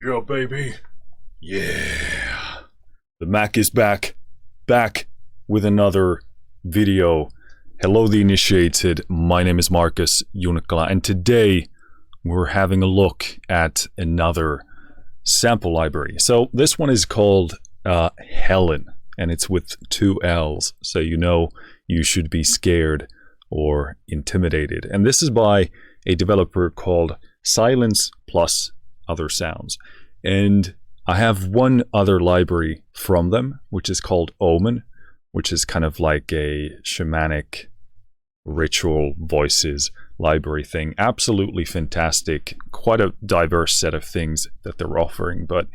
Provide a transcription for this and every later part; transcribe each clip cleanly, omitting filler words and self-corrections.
Yeah, baby. Yeah. The Mac is back with another video. Hello, the initiated. My name is Marcus Junikala, and today we're having a look at another sample library. So this one is called Hellen, and it's with 2 L's, so you know you should be scared or intimidated. And this is by a developer called Silence+Other sounds. And I have one other library from them, which is called Omen, which is kind of like a shamanic ritual voices library thing. Absolutely fantastic. Quite a diverse set of things that they're offering, but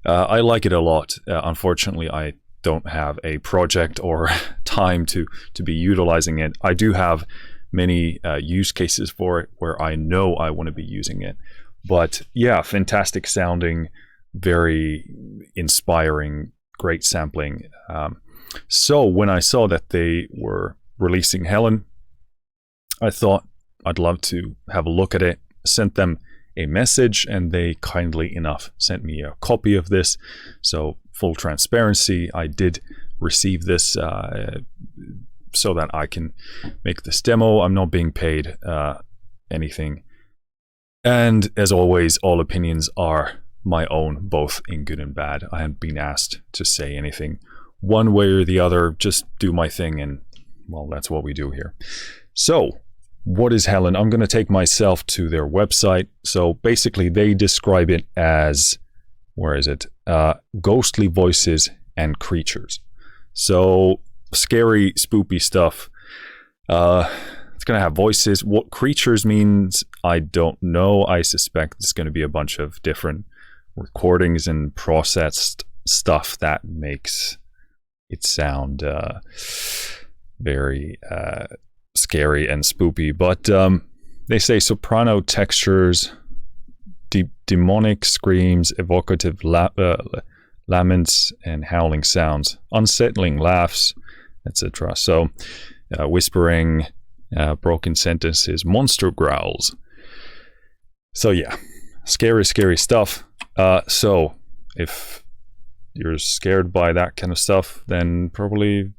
I like it a lot. Unfortunately, I don't have a project or time to be utilizing it. I do have many use cases for it where I know I want to be using it. But yeah, fantastic sounding, very inspiring, great sampling. So when I saw that they were releasing Hellen, I thought I'd love to have a look at it. Sent them a message, and they kindly enough sent me a copy of this. So full transparency, I did receive this so that I can make this demo. I'm not being paid anything. And as always, all opinions are my own, both in good and bad. I haven't been asked to say anything one way or the other, just do my thing, and well, that's what we do here. So what is Hellen? I'm going to take myself to their website. So basically they describe it as, where is it? Ghostly voices and creatures. So scary, spoopy stuff. It's going to have voices. What creatures means, I don't know. I suspect it's going to be a bunch of different recordings and processed stuff that makes it sound very scary and spoopy. But they say soprano textures, demonic screams, evocative laments and howling sounds, unsettling laughs, etc. So whispering, broken sentences, monster growls. So yeah, scary stuff. So if you're scared by that kind of stuff, then probably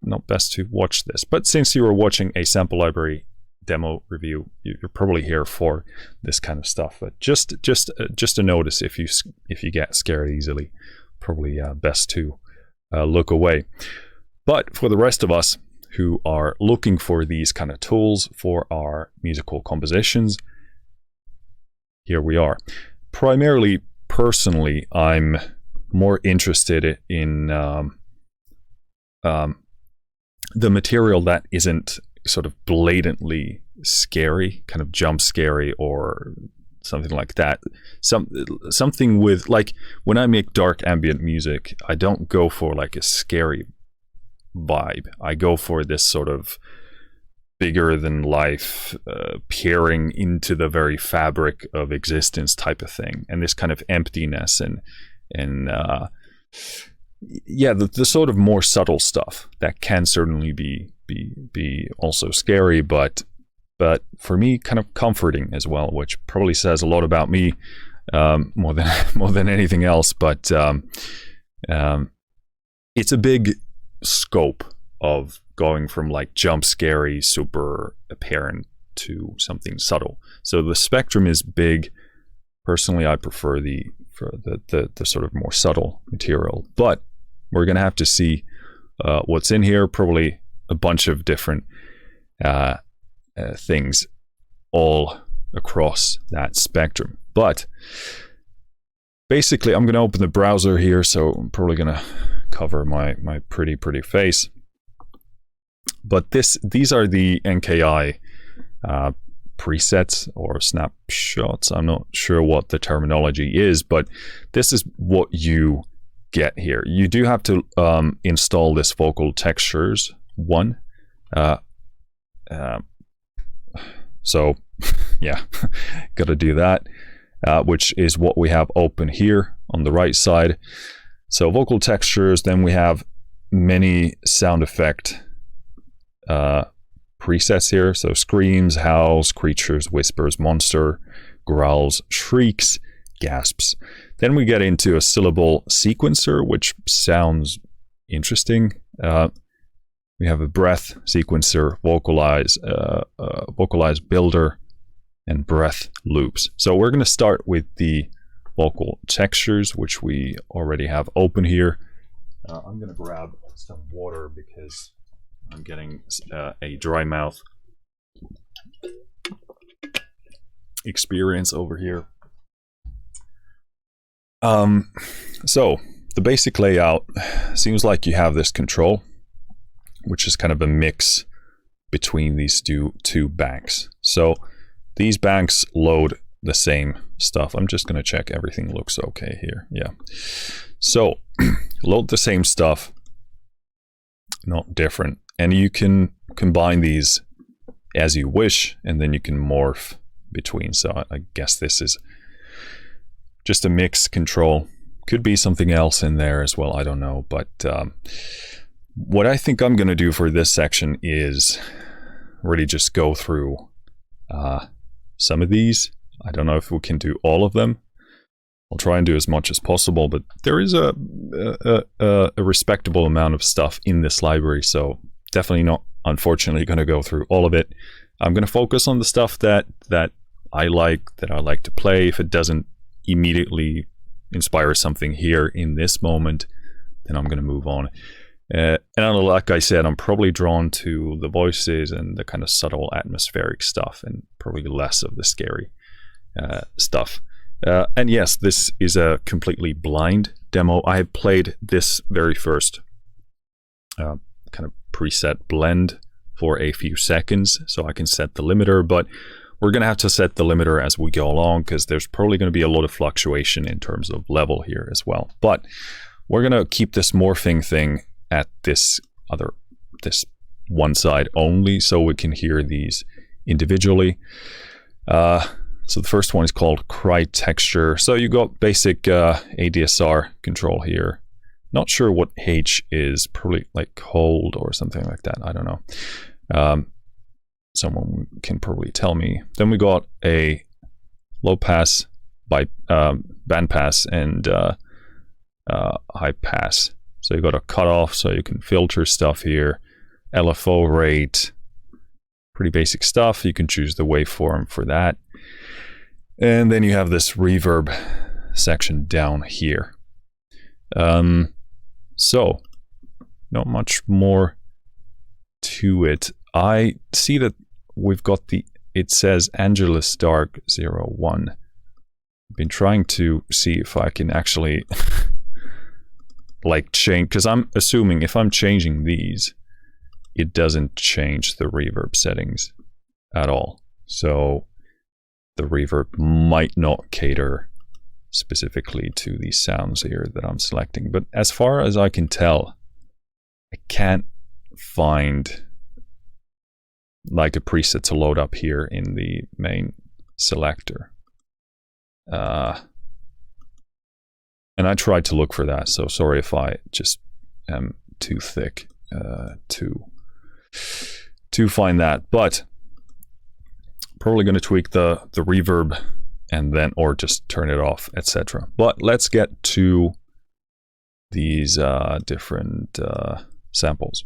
not best to watch this. But since you are watching a sample library demo review, you're probably here for this kind of stuff. But just a notice, if you get scared easily, probably best to look away. But for the rest of us who are looking for these kind of tools for our musical compositions, here we are. Primarily, personally, I'm more interested in the material that isn't sort of blatantly scary, kind of jump scary or something like that. Something with, like, when I make dark ambient music, I don't go for like a scary vibe. I go for this sort of bigger than life, peering into the very fabric of existence type of thing, and this kind of emptiness and yeah, the sort of more subtle stuff that can certainly be also scary, but for me kind of comforting as well, which probably says a lot about me, more than anything else. But it's a big scope of going from like jump scary, super apparent, to something subtle. So the spectrum is big. Personally, I prefer the sort of more subtle material, but we're gonna have to see what's in here. Probably a bunch of different things all across that spectrum. But basically, I'm gonna open the browser here, so I'm probably gonna cover my pretty face. But these are the NKI presets or snapshots. I'm not sure what the terminology is, but this is what you get here. You do have to install this vocal textures one. So yeah, gotta do that, which is what we have open here on the right side. So vocal textures, then we have many sound effect presets here. So screams, howls, creatures, whispers, monster, growls, shrieks, gasps. Then we get into a syllable sequencer, which sounds interesting. We have a breath sequencer, Vocalise Builder, and breath loops. So we're going to start with the vocal textures, which we already have open here. I'm going to grab some water because I'm getting a dry mouth experience over here. So the basic layout seems like you have this control, which is kind of a mix between these two banks. So these banks load the same stuff. I'm just going to check everything looks okay here. Yeah. So load the same stuff, not different. And you can combine these as you wish, and then you can morph between. So I guess this is just a mix control. Could be something else in there as well. I don't know. But what I think I'm going to do for this section is really just go through some of these. I don't know if we can do all of them. I'll try and do as much as possible, but there is a respectable amount of stuff in this library, so definitely not, unfortunately, going to go through all of it. I'm going to focus on the stuff that I like to play. If it doesn't immediately inspire something here in this moment, then I'm going to move on. And like I said, I'm probably drawn to the voices and the kind of subtle atmospheric stuff, and probably less of the scary stuff. And yes, this is a completely blind demo. I have played this very first kind of preset blend for a few seconds, so I can set the limiter, but we're going to have to set the limiter as we go along, because there's probably going to be a lot of fluctuation in terms of level here as well. But we're going to keep this morphing thing at this one side only, so we can hear these individually. So the first one is called Cry Texture. So you got basic ADSR control here. Not sure what H is, probably like cold or something like that. I don't know. Someone can probably tell me. Then we got a low pass, band pass, and high pass. So you got a cutoff, so you can filter stuff here. LFO rate, pretty basic stuff. You can choose the waveform for that. And then you have this reverb section down here. So not much more to it. I see that we've got it says Angelus Dark 01. I've been trying to see if I can actually like change, because I'm assuming if I'm changing these, it doesn't change the reverb settings at all. So the reverb might not cater specifically to these sounds here that I'm selecting. But as far as I can tell, I can't find like a preset to load up here in the main selector. And I tried to look for that, so sorry if I just am too thick to find that. But probably going to tweak the reverb and then, or just turn it off, etc. But let's get to these different samples.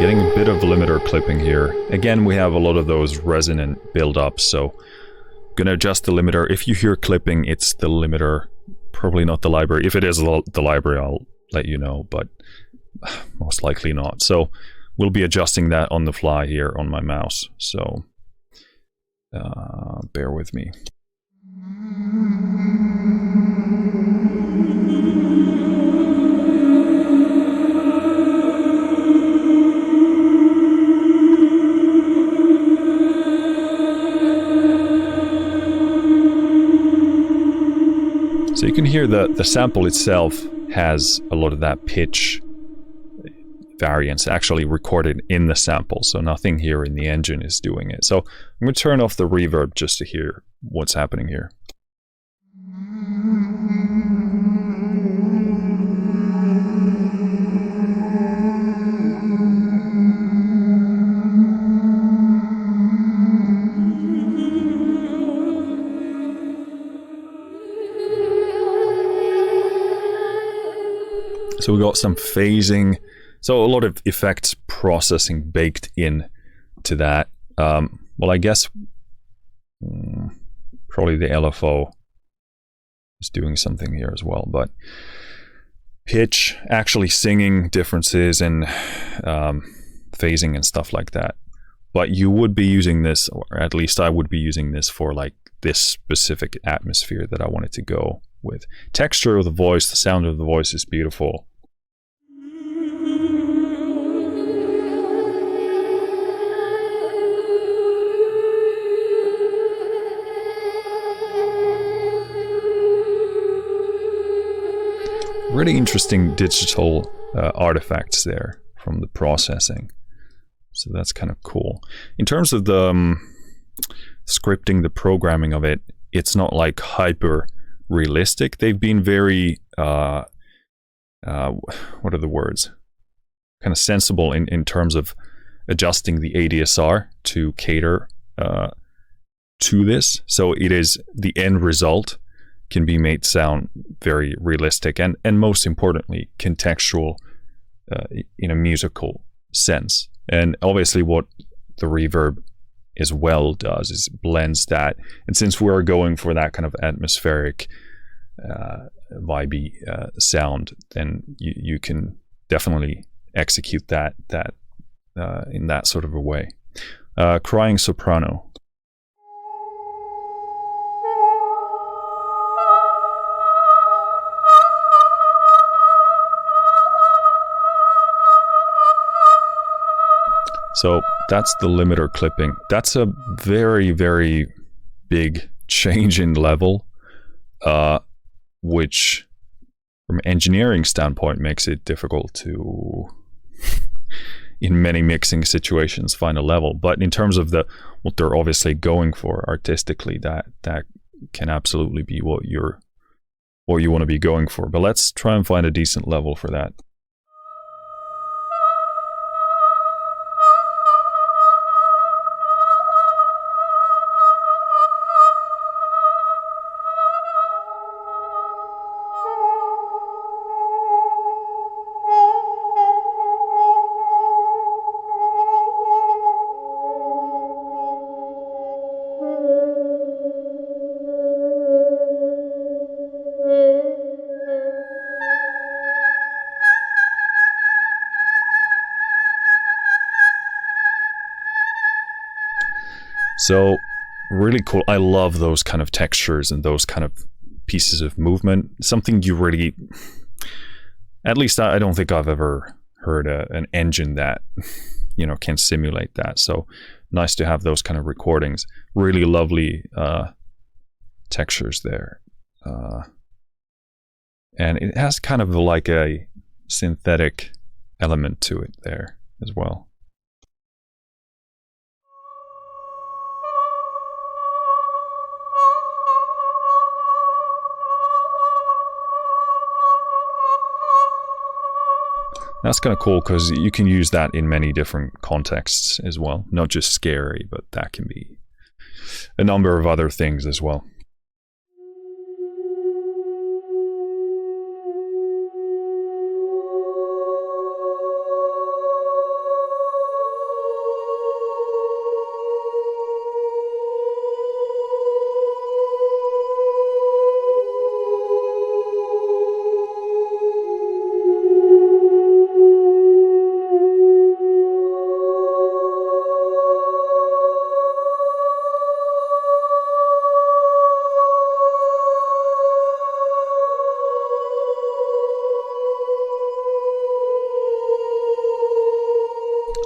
Getting a bit of limiter clipping here. Again, we have a lot of those resonant build-ups, so gonna adjust the limiter. If you hear clipping, it's the limiter, probably not the library. If it is the library, I'll let you know, but most likely not. So we'll be adjusting that on the fly here on my mouse, so bear with me. So you can hear the sample itself has a lot of that pitch variance actually recorded in the sample, so nothing here in the engine is doing it. So I'm going to turn off the reverb just to hear what's happening here. So we got some phasing. So a lot of effects processing baked in to that. Well, I guess probably the LFO is doing something here as well, but pitch, actually singing differences and phasing and stuff like that. But you would be using this, or at least I would be using this for like this specific atmosphere that I wanted to go with. Texture of the voice, the sound of the voice is beautiful. Really interesting digital artifacts there from the processing. So that's kind of cool. In terms of the scripting, the programming of it, it's not like hyper realistic. They've been very, what are the words? Kind of sensible in terms of adjusting the ADSR to cater to this. So it is the end result can be made sound very realistic and most importantly, contextual in a musical sense. And obviously what the reverb as well does is blends that. And since we're going for that kind of atmospheric, vibey sound, then you can definitely execute that in that sort of a way. Crying soprano. So that's the limiter clipping. That's a very, very big change in level, which from an engineering standpoint makes it difficult to, in many mixing situations, find a level. But in terms of what they're obviously going for artistically, that can absolutely be what you want to be going for. But let's try and find a decent level for that. So really cool. I love those kind of textures and those kind of pieces of movement. Something you really, at least I don't think I've ever heard an engine that, can simulate that. So nice to have those kind of recordings. Really lovely textures there. And it has kind of like a synthetic element to it there as well. That's kind of cool because you can use that in many different contexts as well. Not just scary, but that can be a number of other things as well.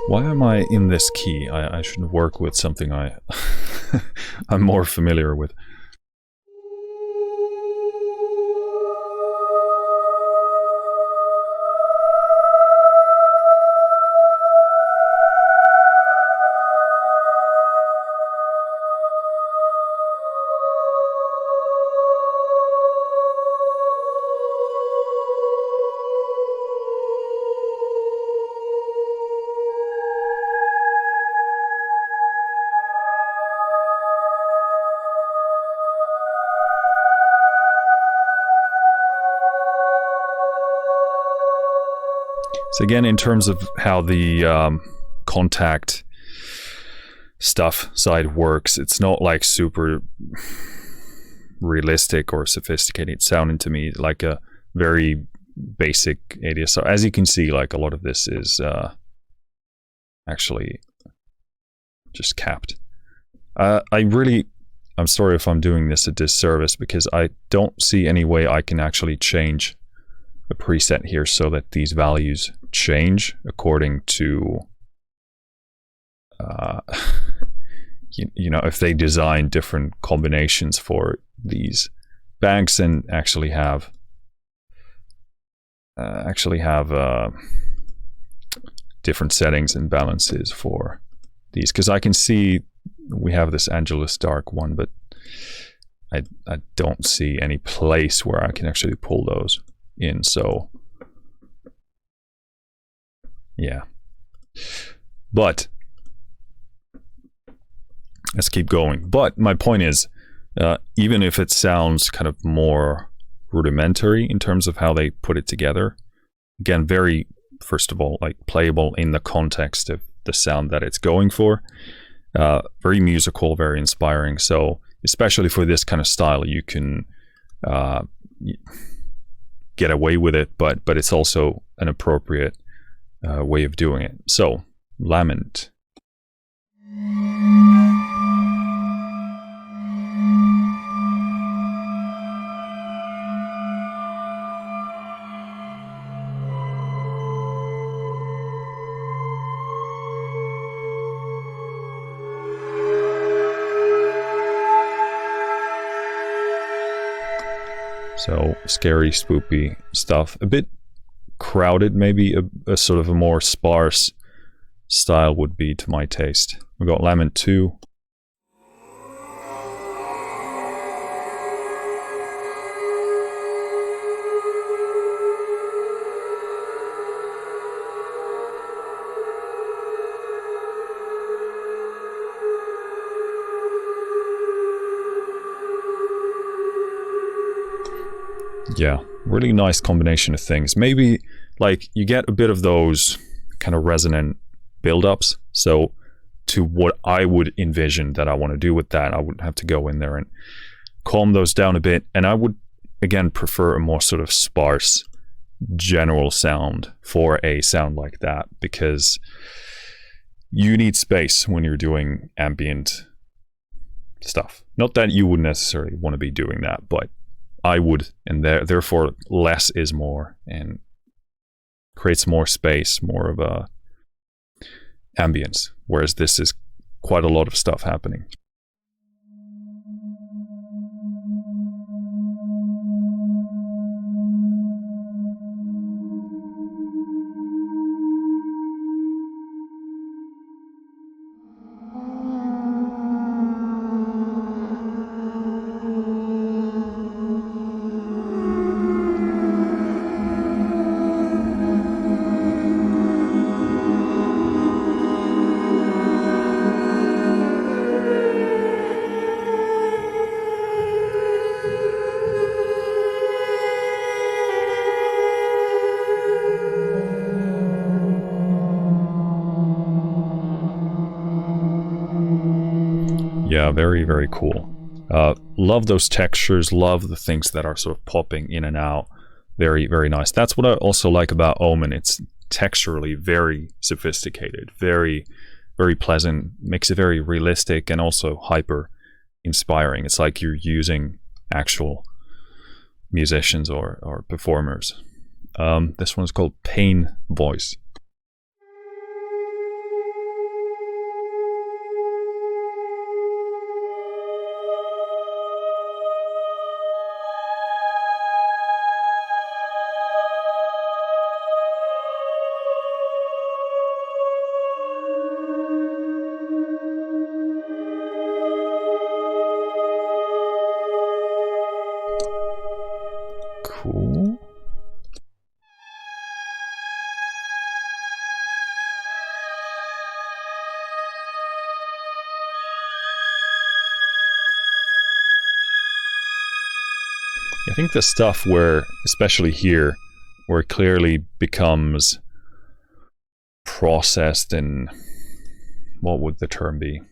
Why am I in this key? I should work with something I'm more familiar with. So again, in terms of how the contact stuff side works, it's not like super realistic or sophisticated. It's sounding to me like a very basic ADSR. As you can see, like a lot of this is actually just capped. I'm sorry if I'm doing this a disservice, because I don't see any way I can actually change the preset here so that these values change according to you know, if they design different combinations for these banks and actually have different settings and balances for these, because I can see we have this Angelus Dark one, but I don't see any place where I can actually pull those in. So yeah, but let's keep going. But my point is, even if it sounds kind of more rudimentary in terms of how they put it together, again, very, first of all, like playable in the context of the sound that it's going for. Very musical, very inspiring. So especially for this kind of style, you can get away with it, but it's also an appropriate way of doing it. So Lament. So scary, spoopy stuff. A bit crowded, maybe a sort of a more sparse style would be to my taste. We've got Lament 2. Yeah, really nice combination of things. Maybe like you get a bit of those kind of resonant build-ups. So to what I would envision that I want to do with that, I would have to go in there and calm those down a bit. And I would, again, prefer a more sort of sparse general sound for a sound like that, because you need space when you're doing ambient stuff. Not that you would necessarily want to be doing that, but I would, and therefore less is more, and creates more space, more of a ambience, whereas this is quite a lot of stuff happening. Yeah, very, very cool. Love those textures, love the things that are sort of popping in and out. Very, very nice. That's what I also like about Omen. It's texturally very sophisticated, very, very pleasant, makes it very realistic and also hyper inspiring. It's like you're using actual musicians or performers. This one's called Pain Voice. Cool. I think the stuff where, especially here, where it clearly becomes processed and what would the term be?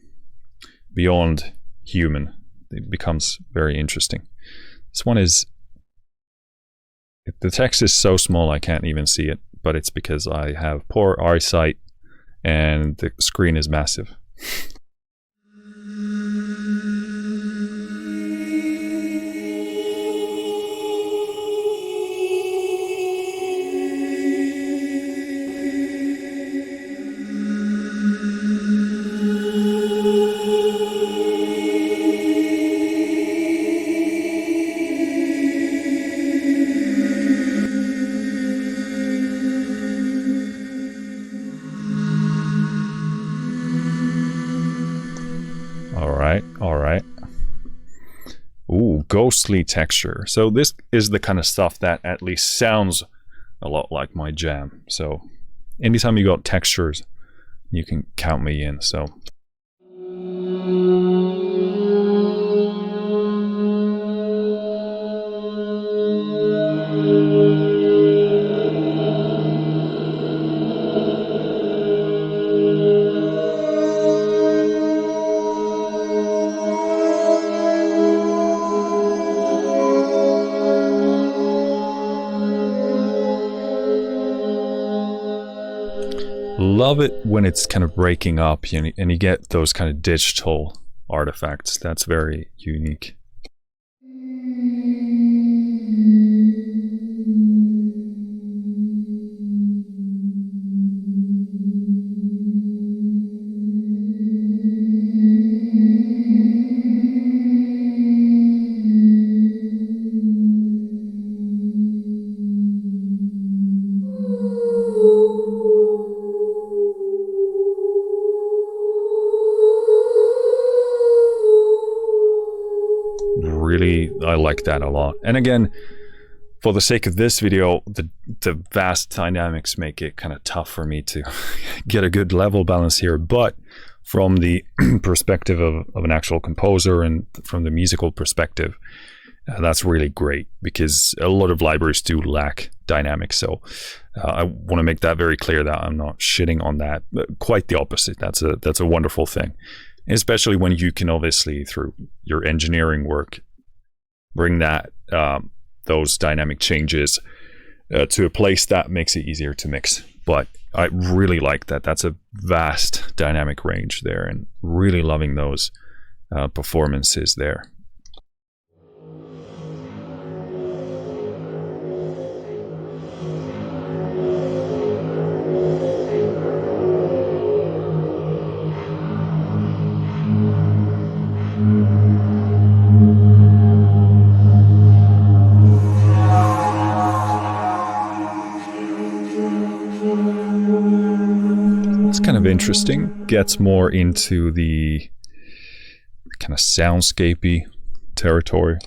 Beyond human. It becomes very interesting. This one is, the text is so small I can't even see it, but it's because I have poor eyesight and the screen is massive. All right. Ooh, ghostly texture. So this is the kind of stuff that at least sounds a lot like my jam. So anytime you got textures, you can count me in. So love it when it's kind of breaking up and you get those kind of digital artifacts. That's very unique. Really, I like that a lot. And again, for the sake of this video, the vast dynamics make it kind of tough for me to get a good level balance here. But from the perspective of an actual composer and from the musical perspective, that's really great, because a lot of libraries do lack dynamics. So I want to make that very clear that I'm not shitting on that. Quite the opposite. That's a wonderful thing, especially when you can obviously, through your engineering work, bring that those dynamic changes to a place that makes it easier to mix. But I really like that. That's a vast dynamic range there, and really loving those performances there. Kind of interesting, gets more into the kind of soundscapey territory.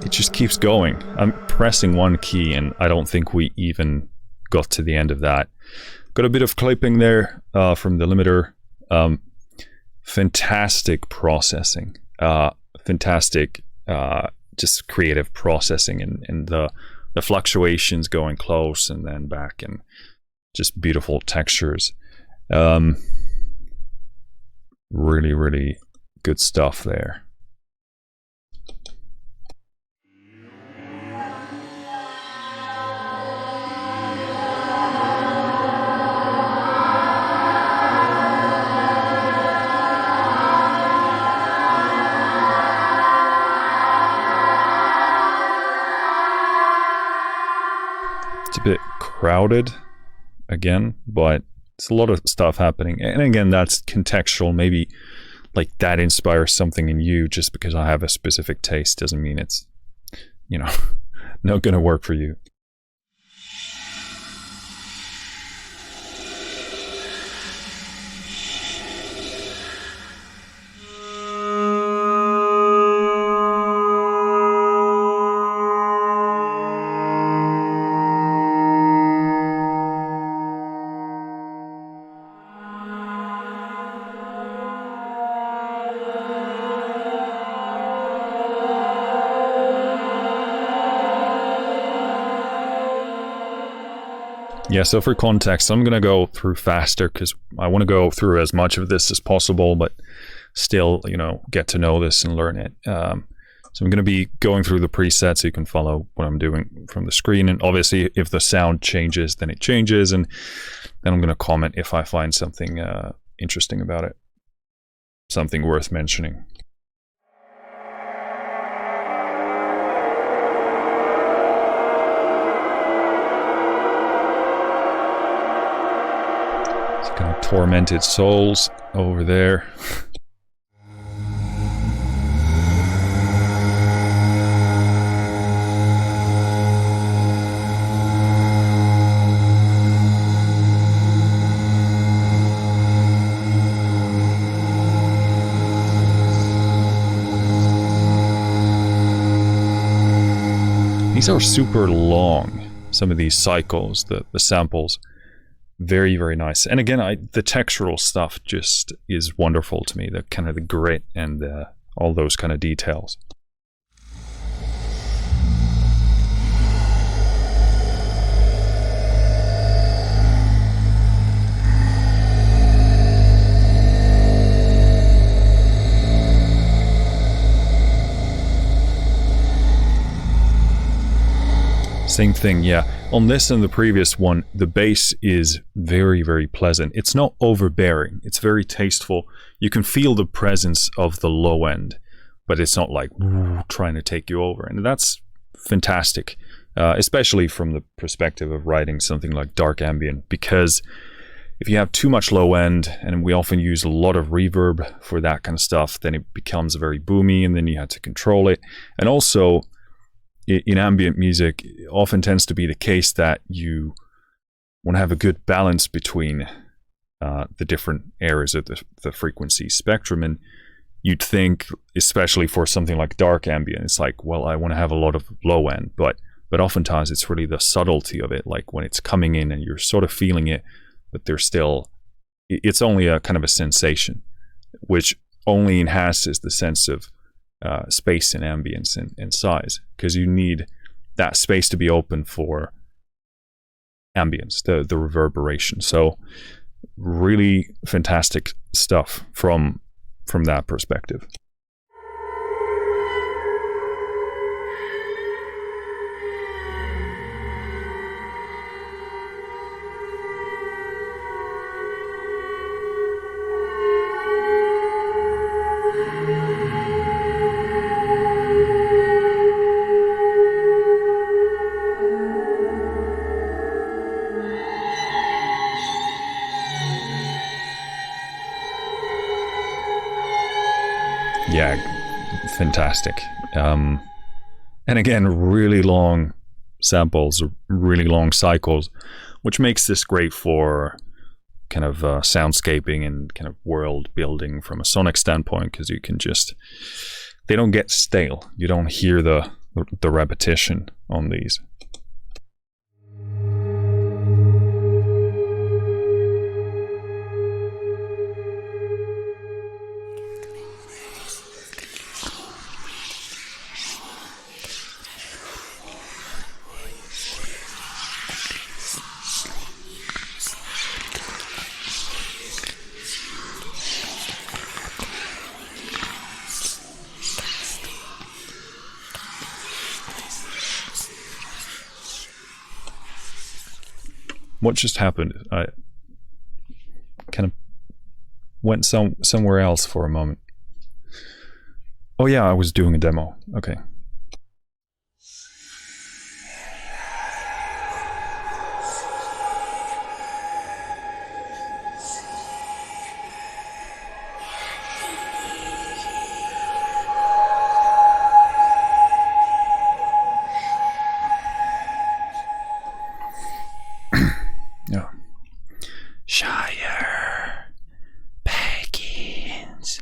Just keeps going. I'm pressing one key and I don't think we even got to the end of that. Got a bit of clipping there from the limiter. Fantastic processing. Fantastic just creative processing and the fluctuations going close and then back, and just beautiful textures. Really, really good stuff there. It's a bit crowded again, but it's a lot of stuff happening. And again, that's contextual. Maybe like that inspires something in you. Just because I have a specific taste doesn't mean it's, you know, not gonna work for you. Yeah, so for context, I'm going to go through faster because I want to go through as much of this as possible, but still, you know, get to know this and learn it. So I'm going to be going through the presets so you can follow what I'm doing from the screen. And obviously, if the sound changes, then it changes. And then I'm going to comment if I find something interesting about it, something worth mentioning. Kind of tormented souls over there. These are super long, some of these cycles, the samples. Very, very nice. And again, the textural stuff just is wonderful to me. The kind of the grit and all those kind of details. Same thing, yeah. On this and the previous one, the bass is very, very pleasant. It's not overbearing. It's very tasteful. You can feel the presence of the low end, but it's not like trying to take you over. And that's fantastic, especially from the perspective of writing something like dark ambient, because if you have too much low end, and we often use a lot of reverb for that kind of stuff, then it becomes very boomy, and then you have to control it. And also, in ambient music, it often tends to be the case that you want to have a good balance between the different areas of the frequency spectrum. And you'd think, especially for something like dark ambient, it's like, well, I want to have a lot of low end, but oftentimes it's really the subtlety of it, like when it's coming in and you're sort of feeling it, but there's still, it's only a kind of a sensation, which only enhances the sense of space and ambience and size, because you need that space to be open for ambience, the reverberation. So really fantastic stuff from that perspective. Yeah, fantastic. And again, really long samples, really long cycles, which makes this great for kind of soundscaping and kind of world building from a sonic standpoint, because you can just, they don't get stale. You don't hear the repetition on these. What just happened? I kind of went somewhere else for a moment. Oh yeah, I was doing a demo. Okay. Shire Pagans.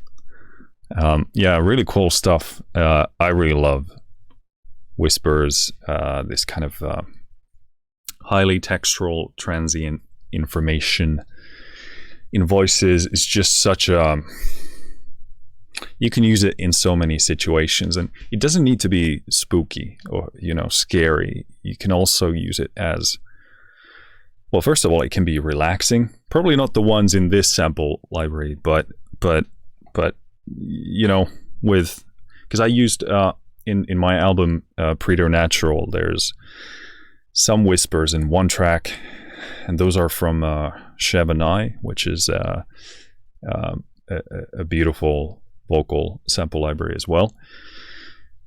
Yeah, really cool stuff. I really love whispers, this kind of highly textural, transient information in voices is just such a... You can use it in so many situations, and it doesn't need to be spooky or, scary. You can also use it as... Well, first of all, it can be relaxing. Probably not the ones in this sample library, but with... Because I used... in my album Preternatural, there's some whispers in one track, and those are from Chevanai, which is a beautiful vocal sample library as well.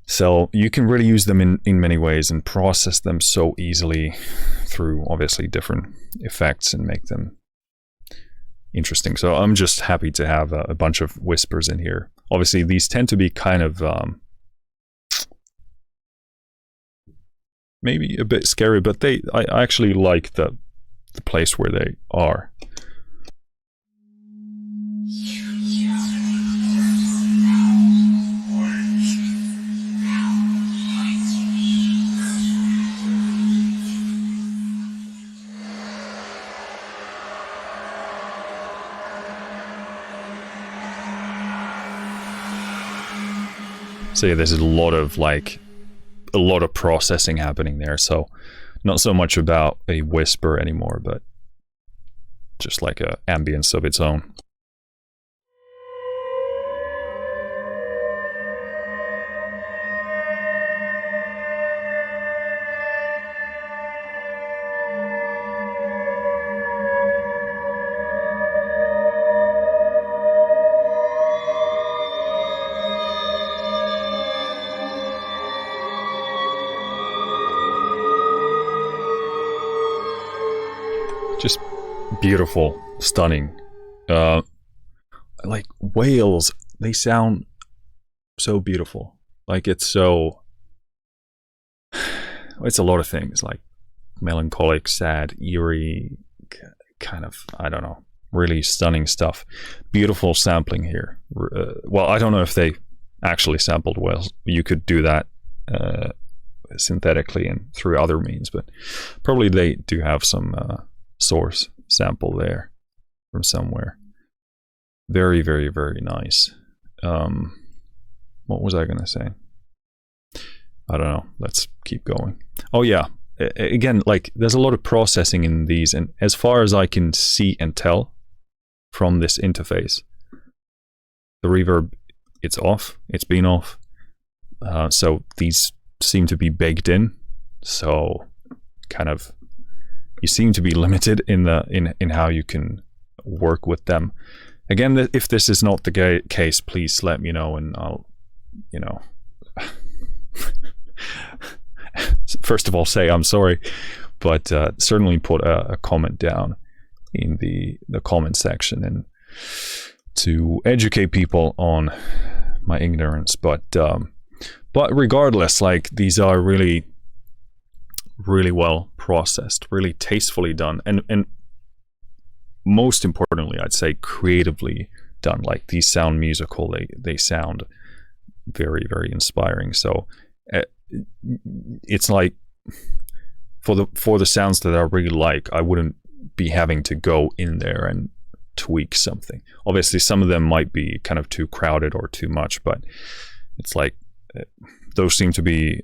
So you can really use them in many ways and process them so easily through obviously different effects and make them interesting. So I'm just happy to have a bunch of whispers in here. Obviously these tend to be kind of maybe a bit scary, but I actually like the place where they are. So yeah, there's a lot of processing happening there. So not so much about a whisper anymore, but just like a ambience of its own. Just beautiful, stunning. Like whales, they sound so beautiful. Like it's a lot of things, like melancholic, sad, eerie, kind of, I don't know, really stunning stuff. Beautiful sampling here. Well, I don't know if they actually sampled whales. You could do that synthetically and through other means, but probably they do have some source sample there from somewhere. Very, very, very nice. What was I going to say? I don't know. Let's keep going. Oh yeah. Again, like there's a lot of processing in these, and as far as I can see and tell from this interface, the reverb, it's off. It's been off. So these seem to be baked in. So kind of you seem to be limited in how you can work with them. Again, if this is not the case, please let me know, and I'll, first of all say I'm sorry, but certainly put a comment down in the comment section and to educate people on my ignorance. But regardless, like these are really, really well processed, really tastefully done, and most importantly, I'd say creatively done. Like these sound musical, they sound very, very inspiring. So it's like for the sounds that I really like, I wouldn't be having to go in there and tweak something. Obviously some of them might be kind of too crowded or too much, but it's like those seem to be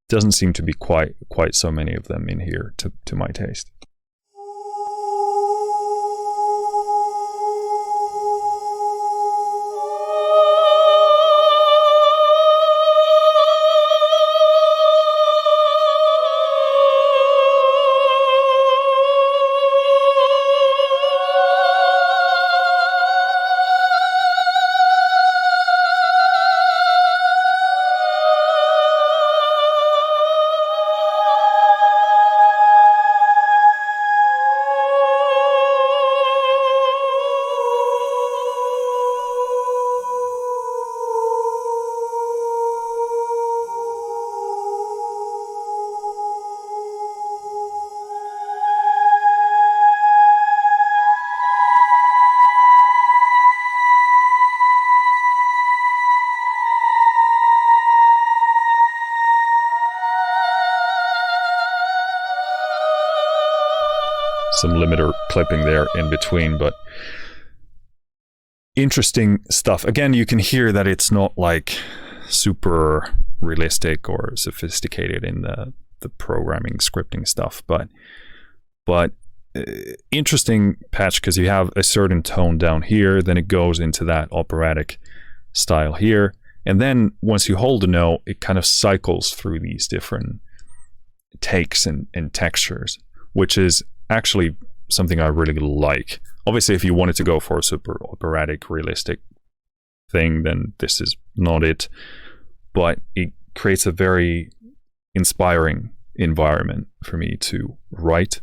doesn't seem to be quite so many of them in here to my taste. some limiter clipping there in between, but interesting stuff. Again, you can hear that it's not like super realistic or sophisticated in the programming scripting stuff, but interesting patch, because you have a certain tone down here, then it goes into that operatic style here, and then once you hold a note, it kind of cycles through these different takes and textures, which is actually something I really like. Obviously, if you wanted to go for a super operatic, realistic thing, then this is not it, but it creates a very inspiring environment for me to write.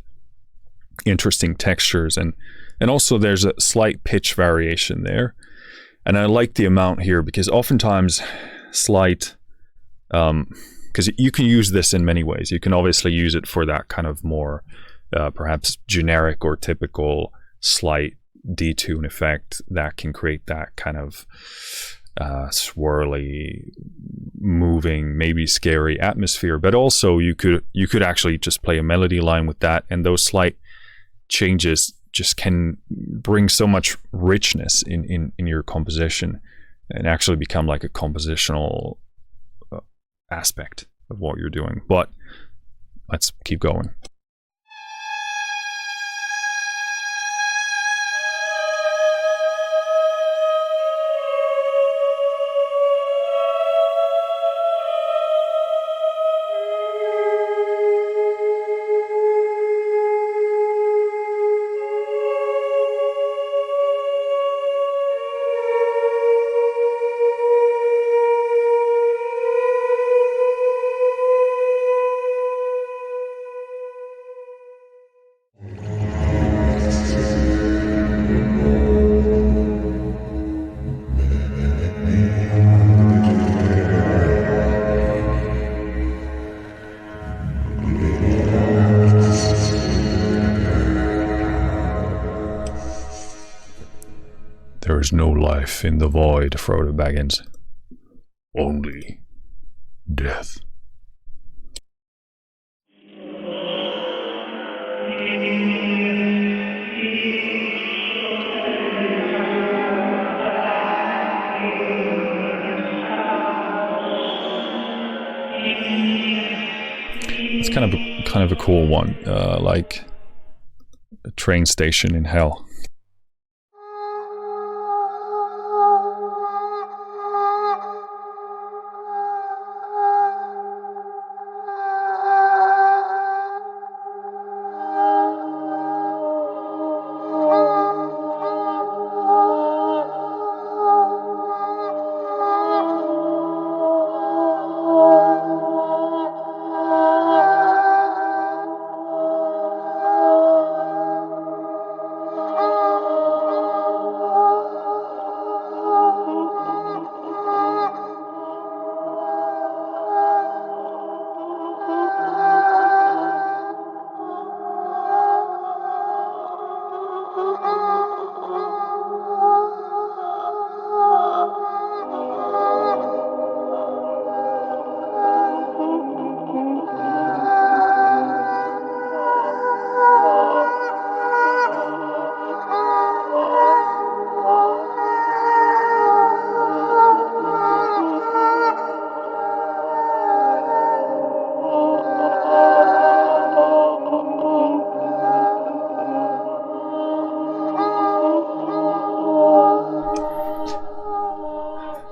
Interesting textures, and also there's a slight pitch variation there, and I like the amount here, because oftentimes slight, because you can use this in many ways. You can obviously use it for that kind of more perhaps generic or typical slight detune effect that can create that kind of swirly, moving, maybe scary atmosphere. But also you could actually just play a melody line with that, and those slight changes just can bring so much richness in your composition and actually become like a compositional aspect of what you're doing. But let's keep going. There is no life in the void, Frodo Baggins. Only death. It's kind of a cool one, like a train station in hell.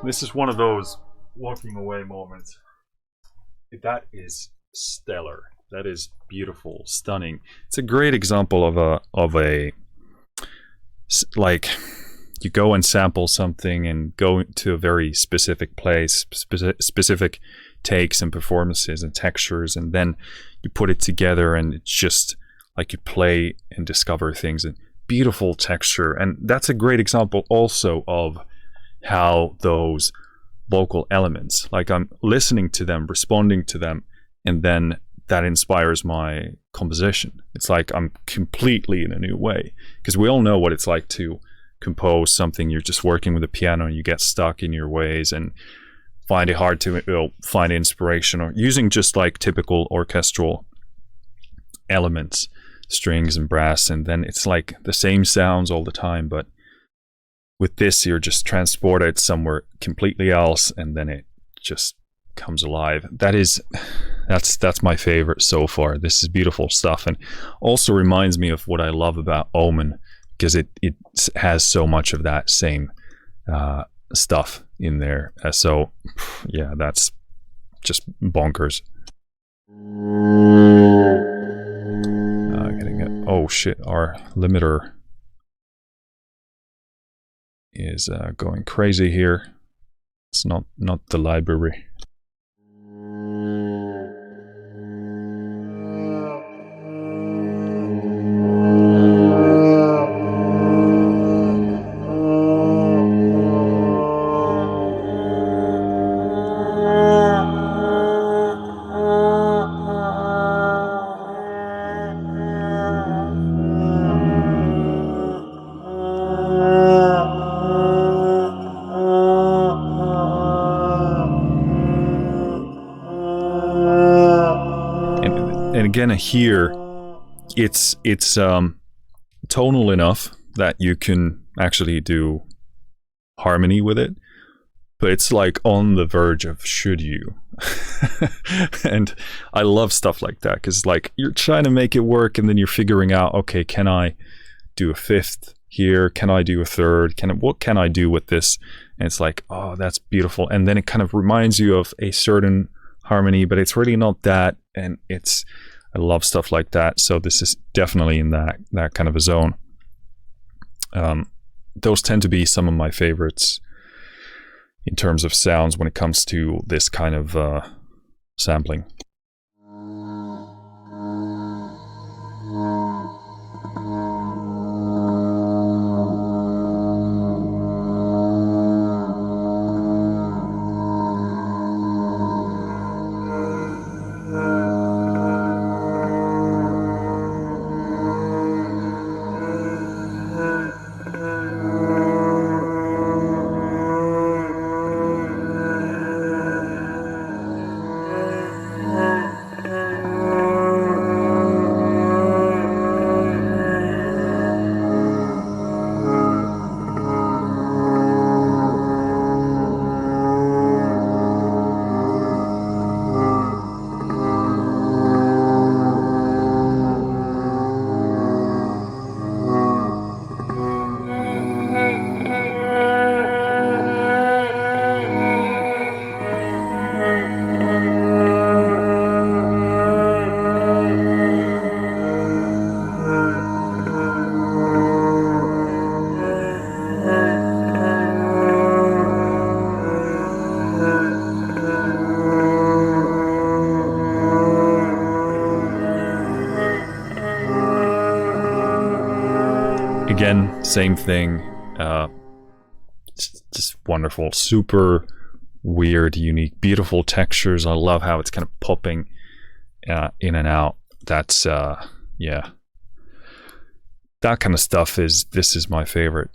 This is one of those walking away moments. That is stellar. That is beautiful, stunning. It's a great example of a like you go and sample something and go to a very specific place, specific takes and performances and textures, and then you put it together, and it's just like you play and discover things, and beautiful texture. And that's a great example also of how those vocal elements, like I'm listening to them, responding to them, and then that inspires my composition. It's like I'm completely in a new way, because we all know what it's like to compose something. You're just working with a piano and you get stuck in your ways and find it hard to find inspiration, or using just like typical orchestral elements. strings and brass, and then it's like the same sounds all the time, but with this you're just transported somewhere completely else, and then it just comes alive. That's my favorite so far. This is beautiful stuff, and also reminds me of what I love about Omen, because it has so much of that same stuff in there. So yeah, that's just bonkers. Oh shit, our limiter is going crazy here. It's not the library. And again, here it's tonal enough that you can actually do harmony with it, but it's like on the verge of should you. And I love stuff like that, because like you're trying to make it work, and then you're figuring out, okay, can I do a fifth here? Can I do a third? What can I do with this? And it's like, oh, that's beautiful. And then it kind of reminds you of a certain harmony, but it's really not that. And I love stuff like that. So this is definitely in that kind of a zone. Those tend to be some of my favorites in terms of sounds when it comes to this kind of sampling. Again, same thing. Just wonderful, super weird, unique, beautiful textures. I love how it's kind of popping in and out. That's yeah, that kind of stuff this is my favorite.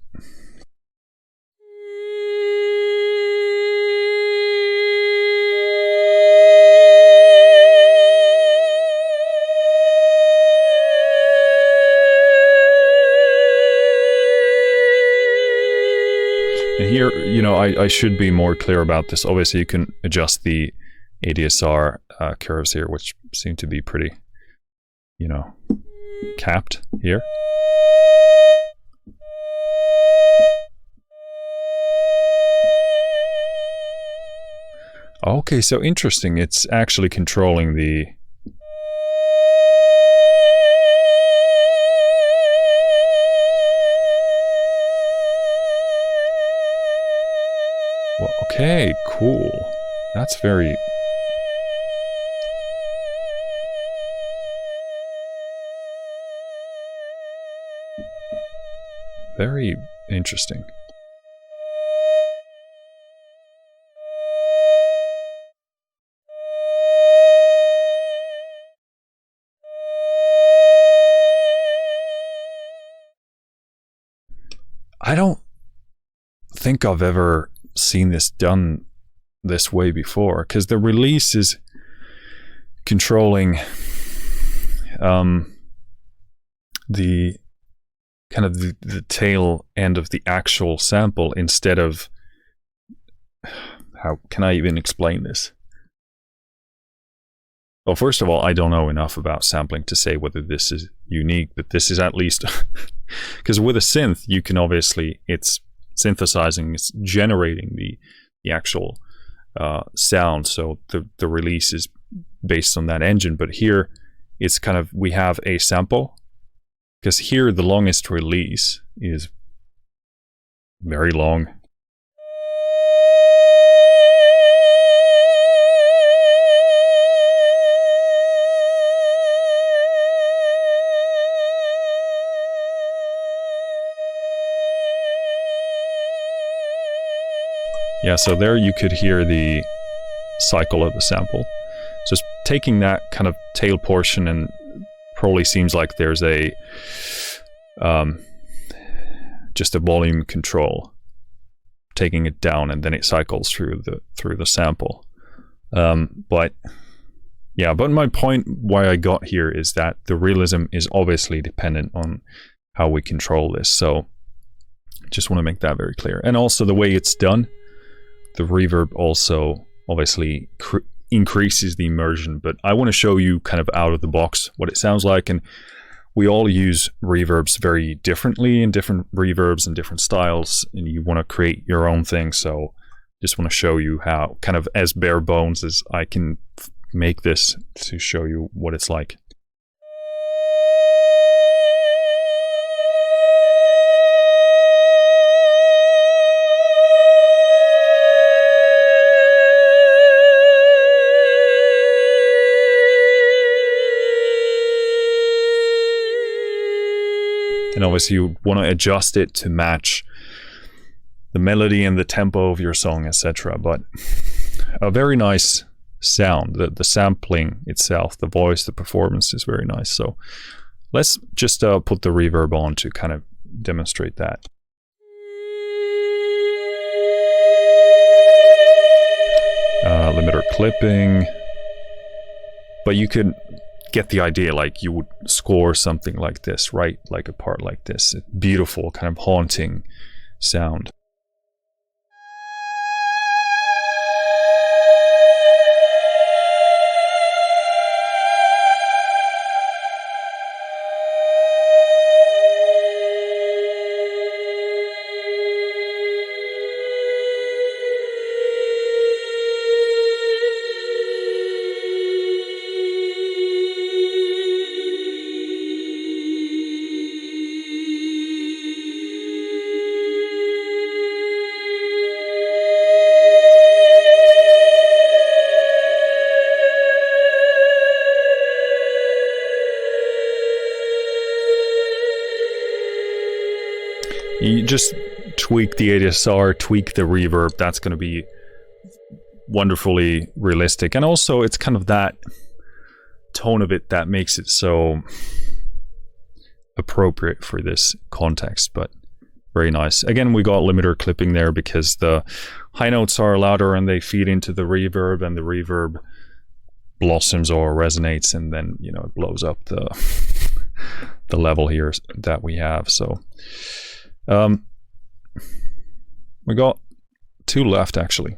And here, you know, I should be more clear about this. Obviously, you can adjust the ADSR curves here, which seem to be pretty, you know, capped here. Okay, so interesting. It's actually controlling the... Well, okay, cool. That's very... very interesting. I don't think I've ever seen this done this way before, because the release is controlling the kind of the tail end of the actual sample instead of, how can I even explain this? Well, first of all, I don't know enough about sampling to say whether this is unique, but this is at least, because with a synth, you can obviously, it's synthesizing, it's generating the actual sound, so the release is based on that engine. But here, it's kind of, we have a sample, because here the longest release is very long. Yeah, so there you could hear the cycle of the sample. Just taking that kind of tail portion, and probably seems like there's a just a volume control, taking it down, and then it cycles through the sample. But my point why I got here is that the realism is obviously dependent on how we control this. So just want to make that very clear. And also the way it's done, the reverb also obviously increases the immersion, but I want to show you kind of out of the box what it sounds like. And we all use reverbs very differently in different reverbs and different styles, and you want to create your own thing. So just want to show you how, kind of as bare bones as I can make this, to show you what it's like. And obviously you want to adjust it to match the melody and the tempo of your song, etc. But a very nice sound. The sampling itself, the voice, the performance is very nice. So let's just put the reverb on to kind of demonstrate that. Limiter clipping. But you could get the idea, like you would score something like this, right? Like a part like this. A beautiful, kind of haunting sound. You just tweak the ADSR, tweak the reverb. That's going to be wonderfully realistic. And also it's kind of that tone of it that makes it so appropriate for this context, but very nice. Again, we got limiter clipping there because the high notes are louder and they feed into the reverb, and the reverb blossoms or resonates, and then, you know, it blows up the level here that we have. So we got 2 left actually.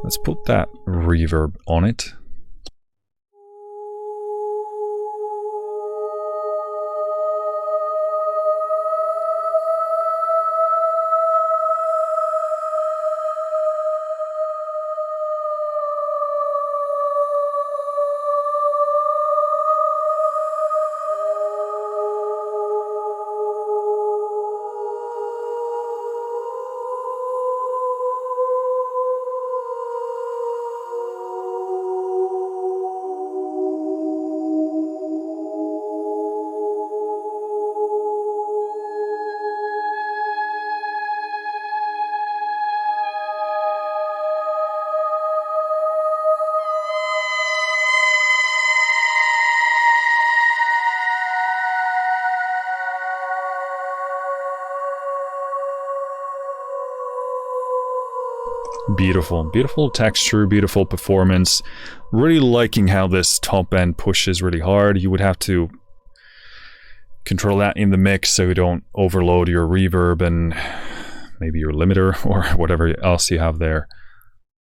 Let's put that reverb on it. Beautiful, beautiful texture, beautiful performance. Really liking how this top end pushes really hard. You would have to control that in the mix so you don't overload your reverb and maybe your limiter or whatever else you have there.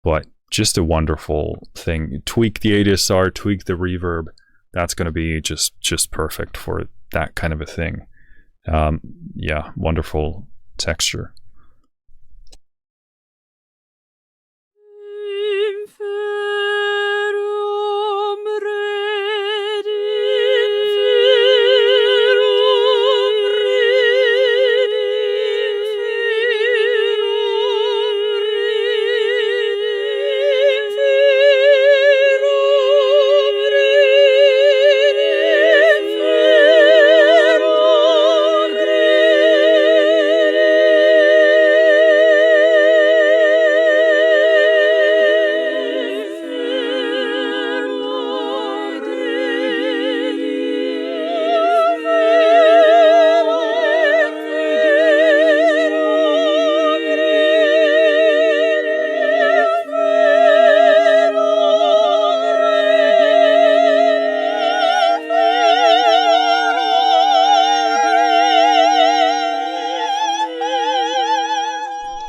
But just a wonderful thing. Tweak the ADSR, tweak the reverb. That's going to be just perfect for that kind of a thing. Yeah, wonderful texture.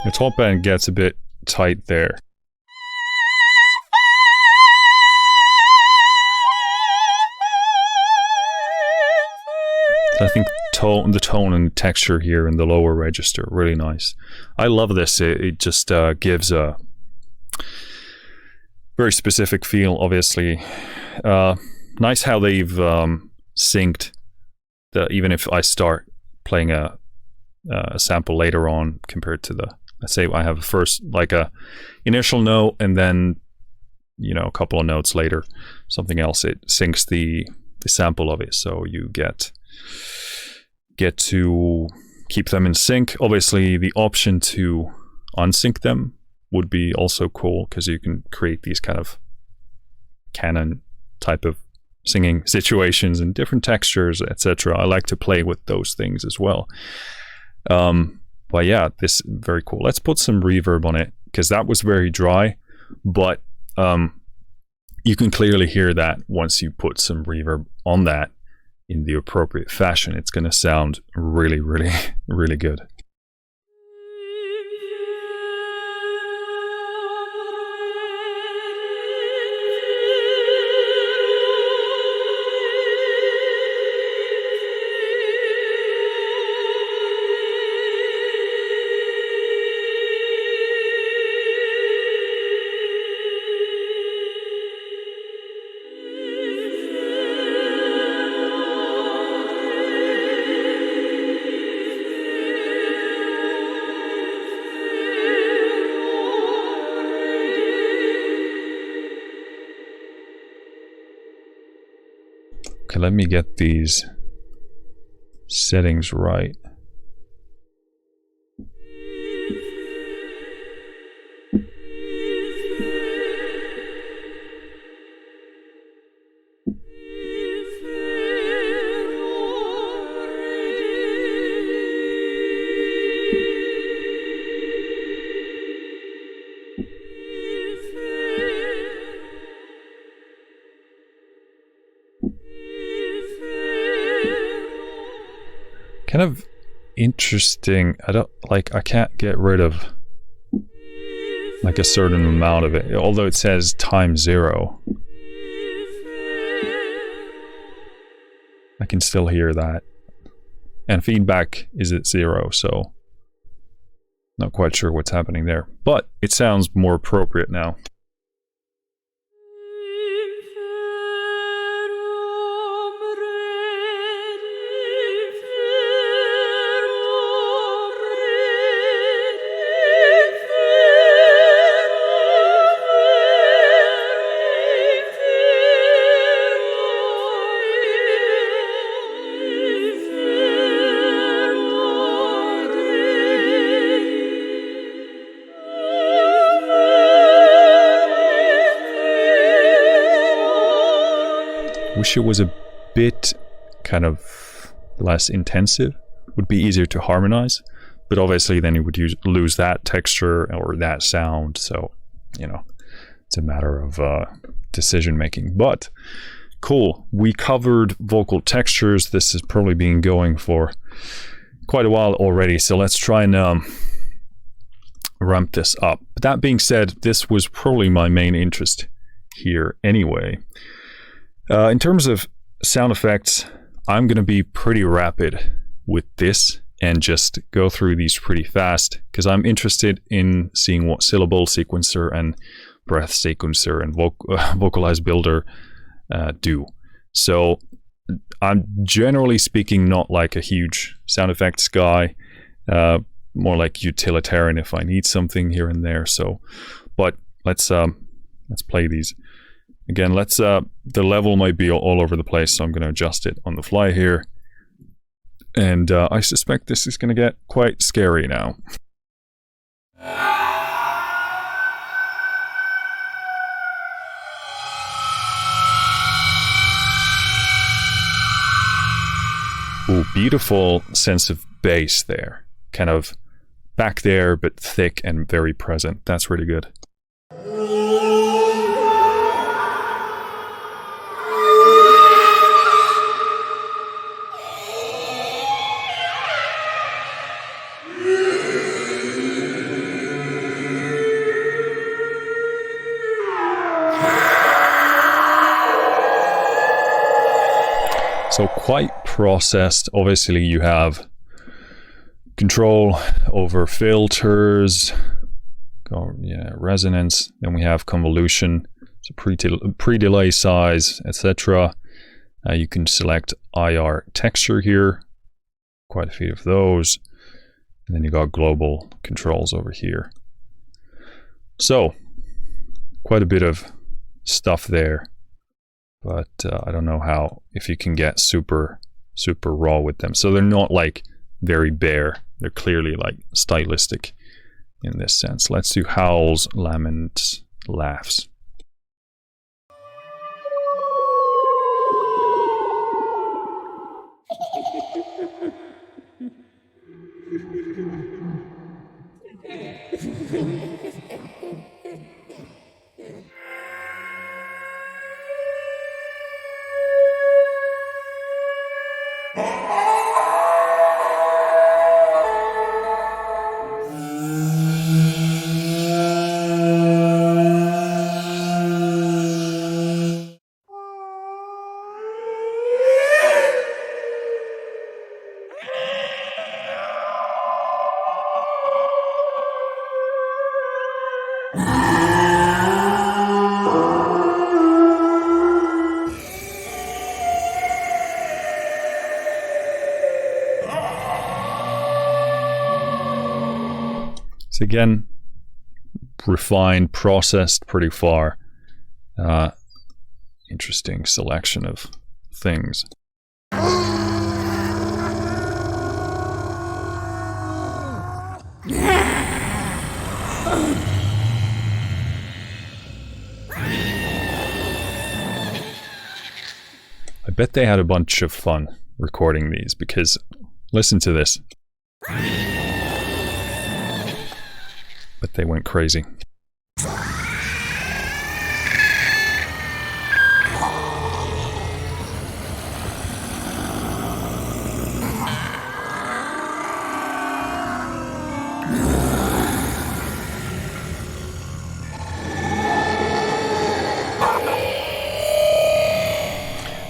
The top end gets a bit tight there. I think the tone and texture here in the lower register, really nice. I love this. It just gives a very specific feel, obviously. Nice how they've synced even if I start playing a sample later on compared to the, let's say I have first like a initial note and then, you know, a couple of notes later, something else, it syncs the sample of it. So you get to keep them in sync. Obviously the option to unsync them would be also cool because you can create these kind of canon type of singing situations and different textures, etc. I like to play with those things as well. But yeah, this is very cool. Let's put some reverb on it because that was very dry, but you can clearly hear that once you put some reverb on that in the appropriate fashion, it's going to sound really, really, really good. Okay, let me get these settings right. Kind of interesting. I can't get rid of like a certain amount of it, although it says time 0. I can still hear that, and feedback is at 0, so not quite sure what's happening there, but it sounds more appropriate now. Wish it was a bit kind of less intensive. Would be easier to harmonize, but obviously then you would lose that texture or that sound. So, you know, it's a matter of decision making. But cool, we covered vocal textures. This has probably been going for quite a while already, so let's try and ramp this up. But that being said, this was probably my main interest here anyway. In terms of sound effects, I'm going to be pretty rapid with this and just go through these pretty fast because I'm interested in seeing what Syllable Sequencer and Breath Sequencer and Vocalise Builder do. So I'm generally speaking not like a huge sound effects guy, more like utilitarian if I need something here and there. So, but let's play these. Again, the level might be all over the place, so I'm going to adjust it on the fly here. And I suspect this is going to get quite scary now. Ooh, beautiful sense of bass there. Kind of back there, but thick and very present. That's really good. So quite processed. Obviously you have control over filters, resonance, then we have convolution, so pre-delay size, etc. You can select IR texture here, quite a few of those, and then you got global controls over here. So quite a bit of stuff there. But I don't know if you can get super raw with them. So they're not like very bare. They're clearly like stylistic in this sense. Let's do howls, laments, laughs. So again, refined, processed pretty far. Interesting selection of things. I bet they had a bunch of fun recording these because listen to this. But they went crazy.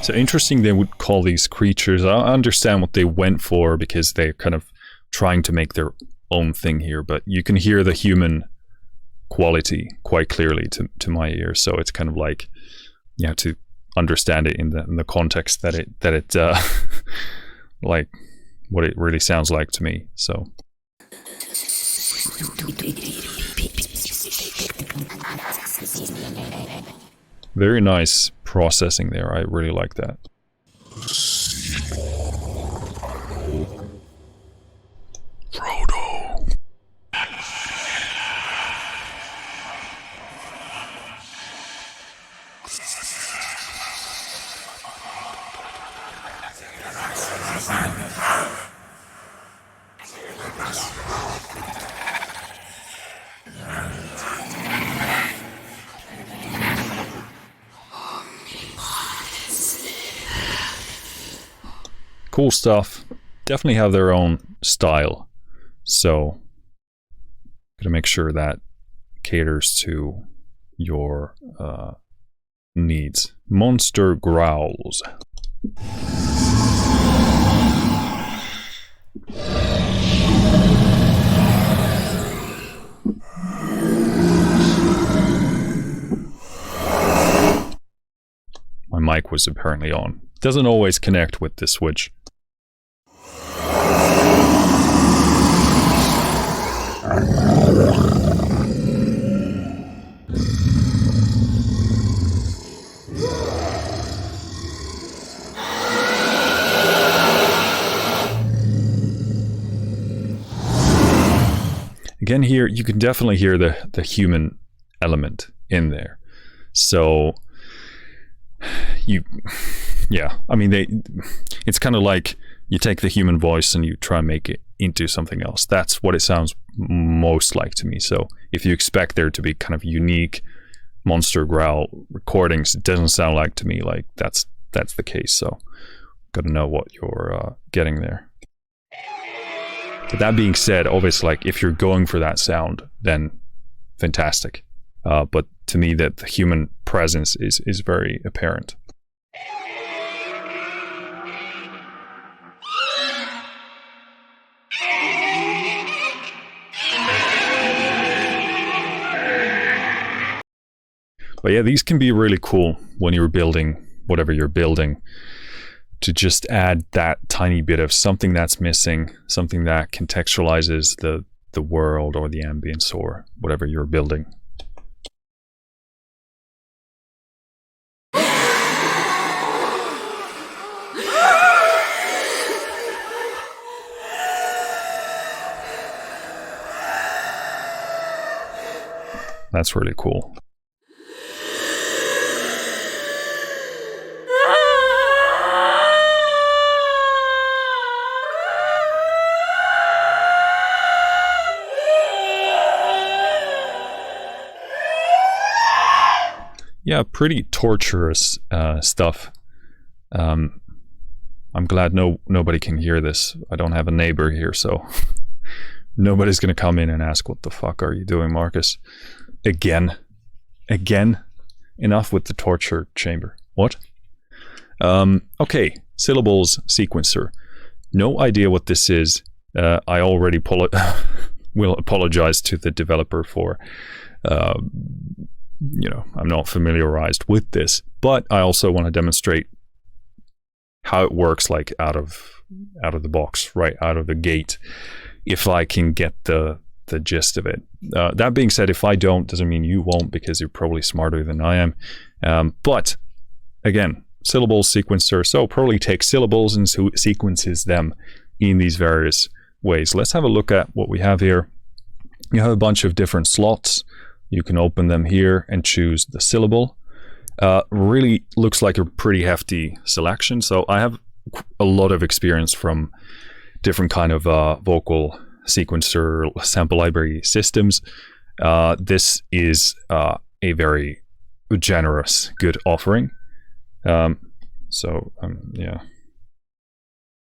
So interesting they would call these creatures. I understand what they went for because they're kind of trying to make their own thing here, but you can hear the human quality quite clearly to my ear. So it's kind of like you have to understand it in the context that it like what it really sounds like to me. So very nice processing there. I really like that. Frodo. Cool stuff. Definitely have their own style. So, gotta make sure that caters to your needs. Monster growls. My mic was apparently on. Doesn't always connect with the switch. Again, here you can definitely hear the human element in there. So I mean, it's kind of like you take the human voice and you try and make it into something else. That's what it sounds most like to me. So if you expect there to be kind of unique monster growl recordings, it doesn't sound like to me like that's the case. So got to know what you're getting there. But that being said, obviously, like if you're going for that sound, then fantastic. But to me, that the human presence is very apparent. But yeah, these can be really cool when you're building whatever you're building, to just add that tiny bit of something that's missing, something that contextualizes the world or the ambience or whatever you're building. That's really cool. Yeah, pretty torturous stuff. I'm glad nobody can hear this. I don't have a neighbor here, so nobody's gonna come in and ask, what the fuck are you doing, Marcus? Again? Enough with the torture chamber. What? Okay, Syllables Sequencer. No idea what this is. I already will apologize to the developer for I'm not familiarized with this, but I also want to demonstrate how it works, like out of the box, right out of the gate, if I can get the gist of it. That being said, if I don't, doesn't mean you won't, because you're probably smarter than I am. But again, syllable sequencer, so probably takes syllables and sequences them in these various ways. Let's have a look at what we have here. You have a bunch of different slots. You can open them here and choose the syllable. Really looks like a pretty hefty selection. So I have a lot of experience from different kind of vocal sequencer sample library systems. This is a very generous, good offering. Yeah.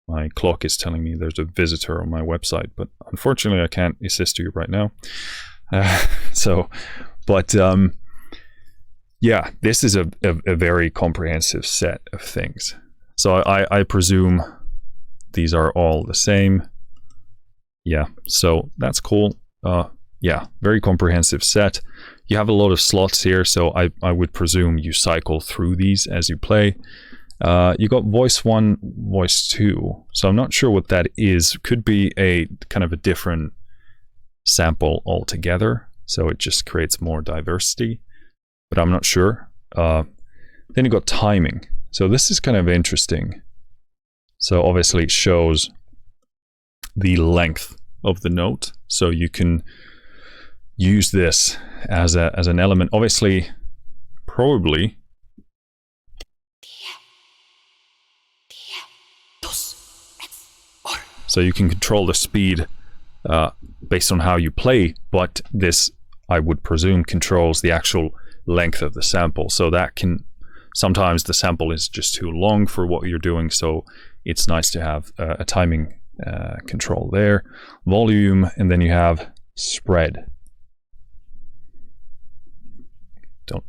My clock is telling me there's a visitor on my website, but unfortunately I can't assist you right now. Yeah, this is a very comprehensive set of things. So I presume these are all the same. Yeah, so that's cool. Yeah, very comprehensive set. You have a lot of slots here, so I would presume you cycle through these as you play. You got voice 1, voice 2. So I'm not sure what that is. Could be a kind of a different sample altogether, so it just creates more diversity, but I'm not sure. Then you got timing. So this is kind of interesting. So obviously it shows the length of the note, so you can use this as an element. Obviously, probably so you can control the speed based on how you play, but this, I would presume, controls the actual length of the sample. So that can sometimes the sample is just too long for what you're doing, so it's nice to have a timing control there. Volume, and then you have spread. Don't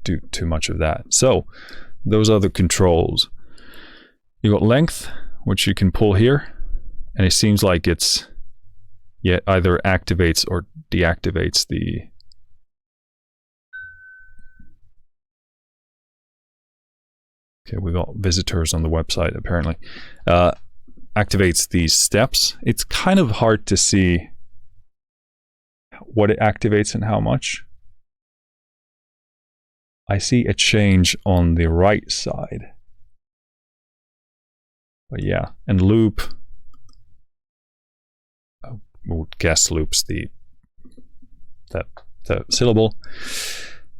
do too much of that. So those are the controls. You got length, which you can pull here, and it seems like it's either activates or deactivates the okay, we got visitors on the website apparently. Activates these steps. It's kind of hard to see what it activates and how much. I see a change on the right side. But yeah, and loop, I would guess loops the syllable.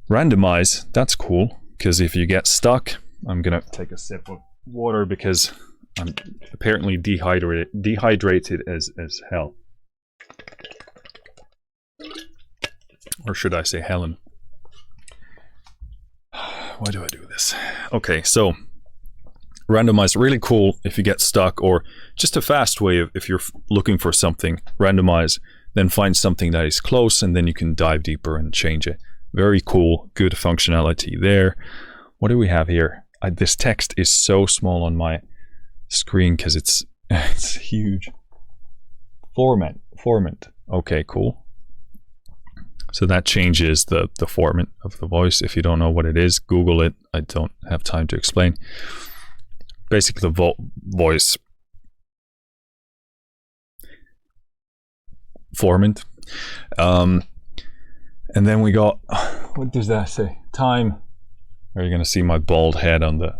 Randomize, that's cool, because if you get stuck, I'm gonna take a sip of water because I'm apparently dehydrated as hell. Or should I say Hellen? Why do I do this? Okay, so randomize, really cool if you get stuck, or just a fast way of if you're looking for something, randomize, then find something that is close, and then you can dive deeper and change it. Very cool, good functionality there. What do we have here? This text is so small on my screen because it's huge. Format. Okay, cool. So that changes the format of the voice. If you don't know what it is, Google it. I don't have time to explain. Basically, the voice format. And then we got, what does that say? Time. Are you going to see my bald head on the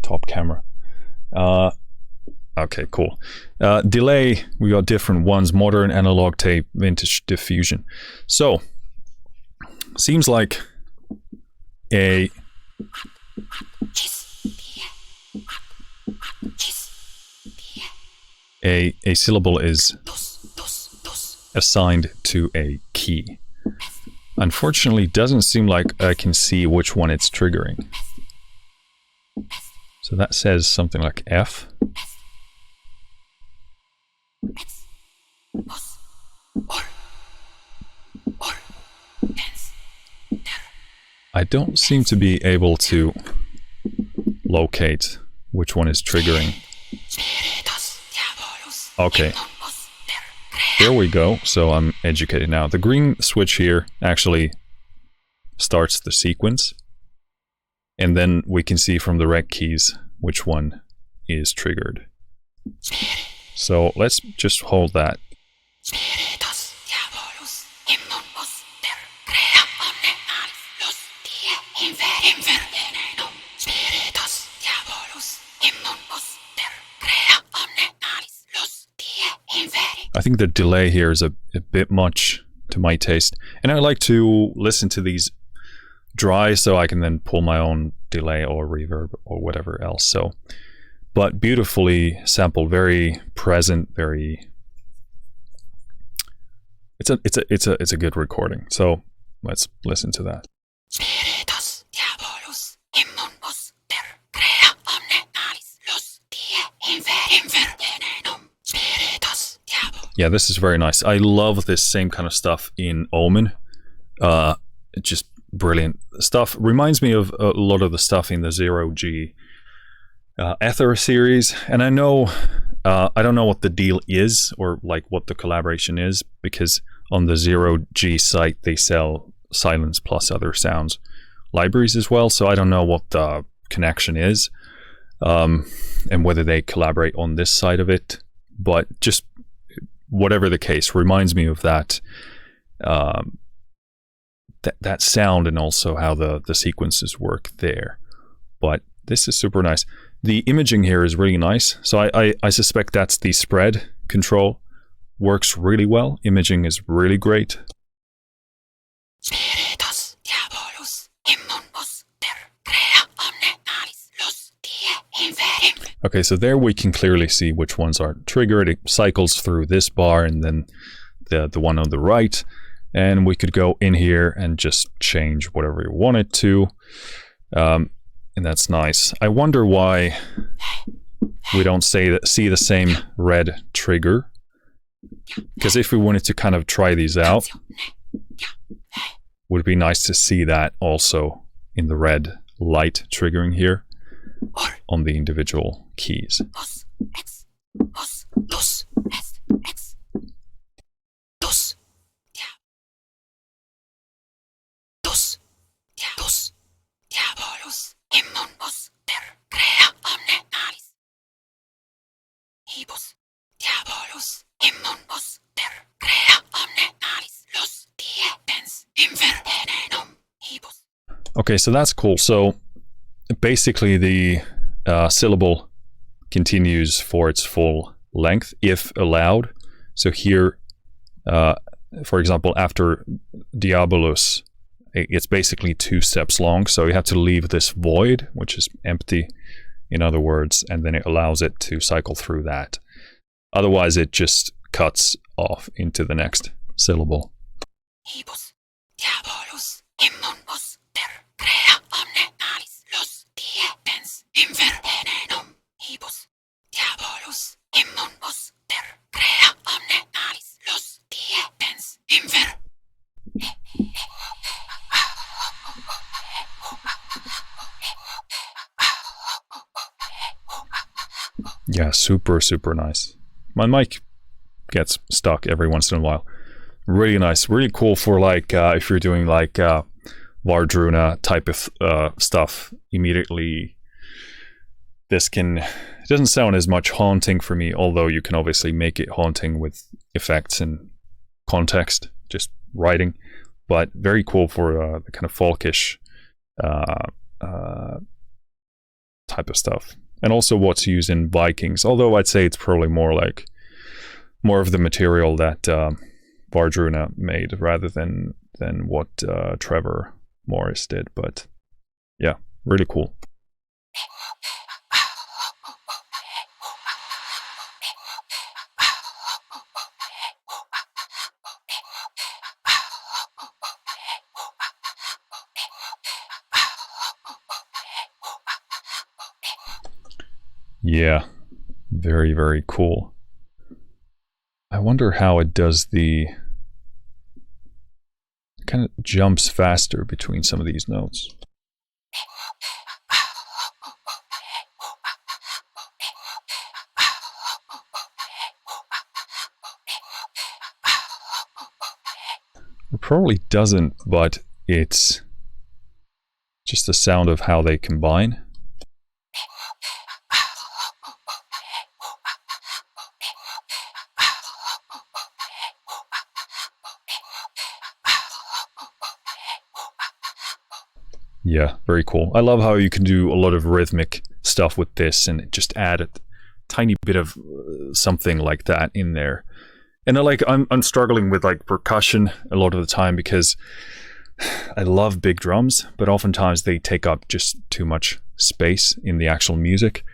top camera? Okay, cool. Delay, we got different ones: modern, analog tape, vintage, diffusion. So, seems like a syllable is assigned to a key. Unfortunately, doesn't seem like I can see which one it's triggering. So that says something like F. I don't seem to be able to locate which one is triggering. Okay. There we go. So I'm educated now. The green switch here actually starts the sequence. And then we can see from the rec keys which one is triggered. So let's just hold that. I think the delay here is a bit much to my taste. And I like to listen to these dry so I can then pull my own delay or reverb or whatever else. So, but beautifully sampled, very present, very. It's a good recording. So let's listen to that. Yeah, this is very nice. I love this same kind of stuff in Omen. Just brilliant stuff. Reminds me of a lot of the stuff in the 0G Ether series. And I know, I don't know what the deal is or like what the collaboration is, because on the 0G site they sell Silence+Other sounds libraries as well. So I don't know what the connection is and whether they collaborate on this side of it. But just whatever the case, reminds me of that that sound, and also how the sequences work there. But this is super nice. The imaging here is really nice. So I suspect that's the spread control. Works really well. Imaging is really great. Okay, so there we can clearly see which ones are triggered. It cycles through this bar and then the one on the right. And we could go in here and just change whatever you want it to. And that's nice. I wonder why we don't see the same red trigger. Because if we wanted to kind of try these out, would be nice to see that also in the red light triggering here on the individual keys. Okay, so that's cool. So basically the syllable continues for its full length if allowed. So here, for example, after Diabolus, it's basically 2 steps long. So you have to leave this void, which is empty, in other words, and then it allows it to cycle through that. Otherwise, it just cuts off into the next syllable. Yeah, super, super nice. My mic gets stuck every once in a while. Really nice, really cool for like if you're doing like Vardruna type of stuff. Immediately, this can, it doesn't sound as much haunting for me, although you can obviously make it haunting with effects and context, just writing. But very cool for the kind of folkish type of stuff. And also what's used in Vikings, although I'd say it's probably more of the material that Vardruna made rather than what Trevor Morris did. But yeah, really cool. Yeah, very, very cool. I wonder how it does the kind of jumps faster between some of these notes. It probably doesn't, but it's just the sound of how they combine. Yeah, very cool. I love how you can do a lot of rhythmic stuff with this and just add a tiny bit of something like that in there. And I'm struggling with like percussion a lot of the time because I love big drums, but oftentimes they take up just too much space in the actual music.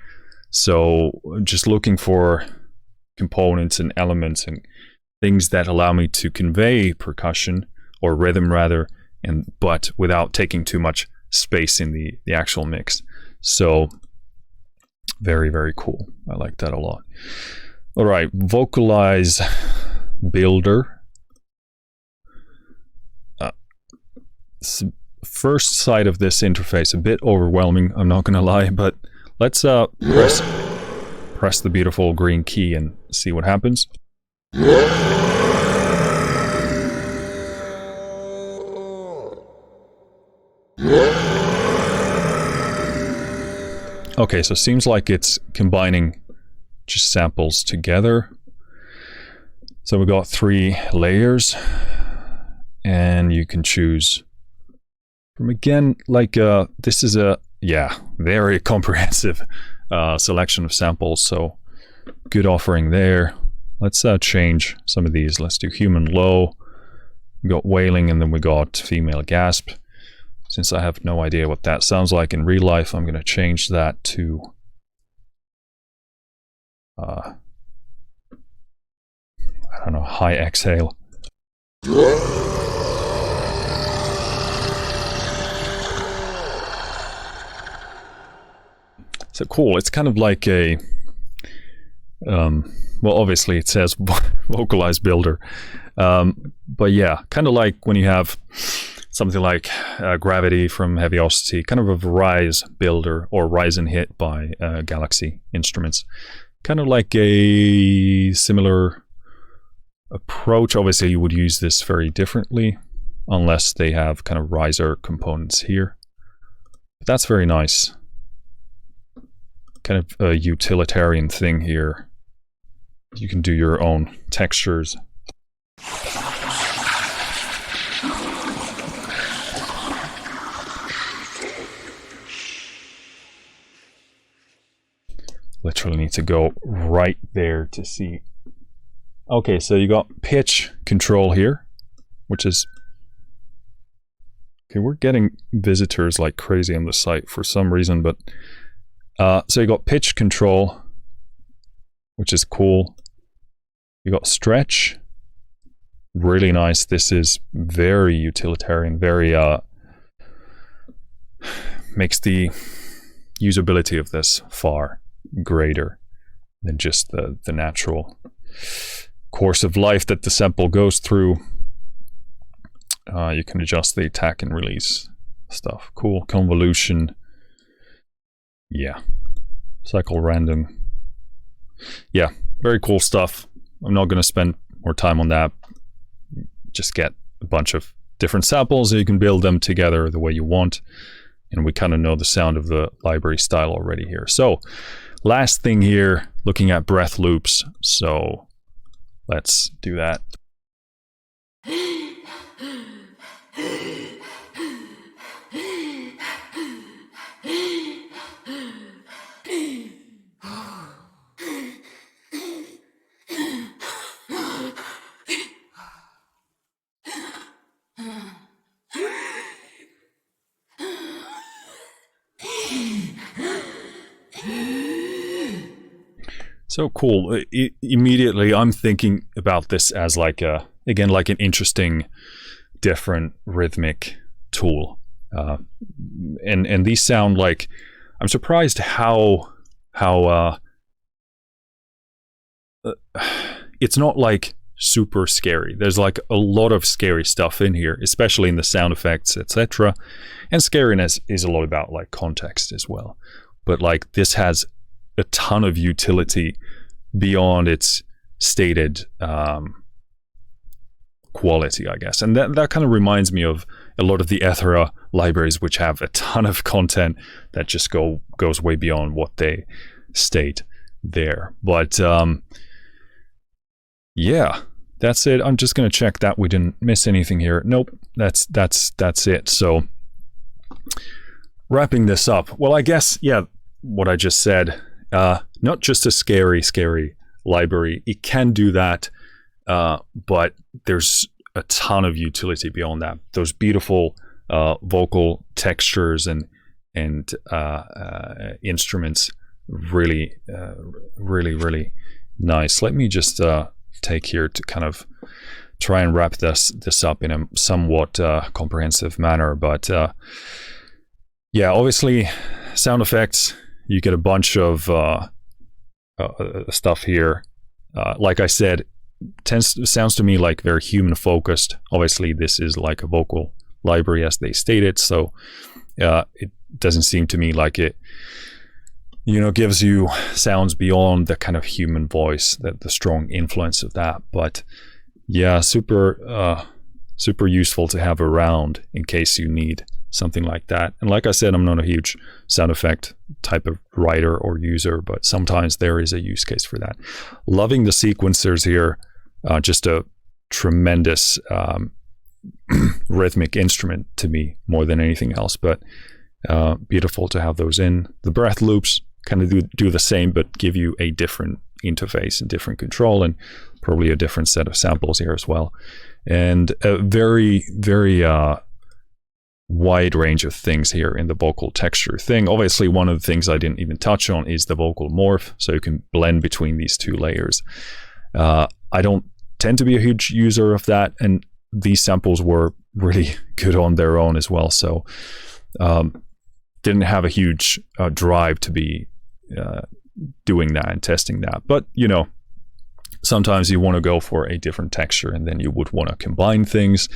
So just looking for components and elements and things that allow me to convey percussion or rhythm rather, but without taking too much space in the actual mix. So very, very cool. I like that a lot. All right, Vocalise Builder. First sight of this interface, a bit overwhelming, I'm not gonna lie, but let's press the beautiful green key and see what happens. Okay, so it seems like it's combining just samples together. So we got 3 layers, and you can choose from, again, like this is a, yeah, very comprehensive selection of samples, so good offering there. Let's change some of these. Let's do human low, we got wailing, and then we got female gasp. Since I have no idea what that sounds like in real life, I'm going to change that to I don't know, high exhale. So cool. It's kind of like a, well, obviously it says Vocalise Builder. But yeah, kind of like when you have something like Gravity from Heaviosity, kind of a Rise builder, or Rise and Hit by Galaxy Instruments. Kind of like a similar approach. Obviously you would use this very differently unless they have kind of riser components here. But that's very nice. Kind of a utilitarian thing here. You can do your own textures. Literally need to go right there to see. Okay, so you got pitch control here, which is... Okay, we're getting visitors like crazy on the site for some reason, but... so you got pitch control, which is cool. You got stretch. Really nice. This is very utilitarian, very... makes the usability of this far greater than just the natural course of life that the sample goes through. You can adjust the attack and release stuff. Cool. Convolution. Yeah. Cycle random. Yeah, very cool stuff. I'm not going to spend more time on that. Just get a bunch of different samples so you can build them together the way you want. And we kind of know the sound of the library style already here. So last thing here, looking at breath loops. So let's do that. So cool. Immediately I'm thinking about this as like a, again, like an interesting, different rhythmic tool. And these sound like, I'm surprised how it's not like super scary. There's like a lot of scary stuff in here, especially in the sound effects, etc. And scariness is a lot about like context as well. But like this has a ton of utility beyond its stated quality, I guess. And that kind of reminds me of a lot of the Ethera libraries, which have a ton of content that just goes way beyond what they state there. But yeah, that's it. I'm just going to check that we didn't miss anything here. Nope, that's it. So wrapping this up, well, I guess, yeah, what I just said, not just a scary library. It can do that, but there's a ton of utility beyond that. Those beautiful vocal textures and instruments, really nice. Let me just take here to kind of try and wrap this up in a somewhat comprehensive manner. But yeah, obviously, sound effects. You get a bunch of stuff here. Like I said, sounds to me like very human focused. Obviously, this is like a vocal library as they stated, so it doesn't seem to me like it, gives you sounds beyond the kind of human voice, the strong influence of that. But yeah, super useful to have around in case you need something like that. And like I said, I'm not a huge sound effect type of writer or user, but sometimes there is a use case for that. Loving the sequencers here, just a tremendous rhythmic instrument to me more than anything else, but beautiful to have those in. The breath loops kind of do the same, but give you a different interface and different control, and probably a different set of samples here as well. And a very wide range of things here in the vocal texture thing. Obviously, one of the things I didn't even touch on is the vocal morph, so you can blend between these two layers. I don't tend to be a huge user of that, and these samples were really good on their own as well, so didn't have a huge drive to be doing that and testing that. But you know, sometimes you want to go for a different texture, and then you would want to combine things.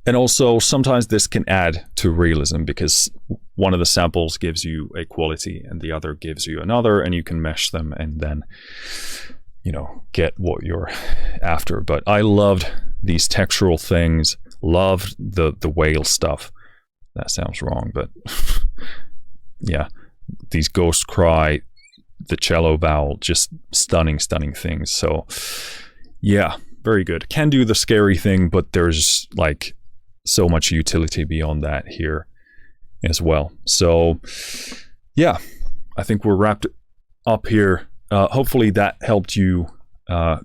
And also sometimes this can add to realism, because one of the samples gives you a quality and the other gives you another, and you can mesh them and then, you know, get what you're after. But I loved these textural things, loved the whale stuff. That sounds wrong, but yeah, these ghost cry, the cello vowel, just stunning things. So yeah, very good. Can do the scary thing, but there's like so much utility beyond that here as well. So yeah, I think we're wrapped up here. Hopefully that helped you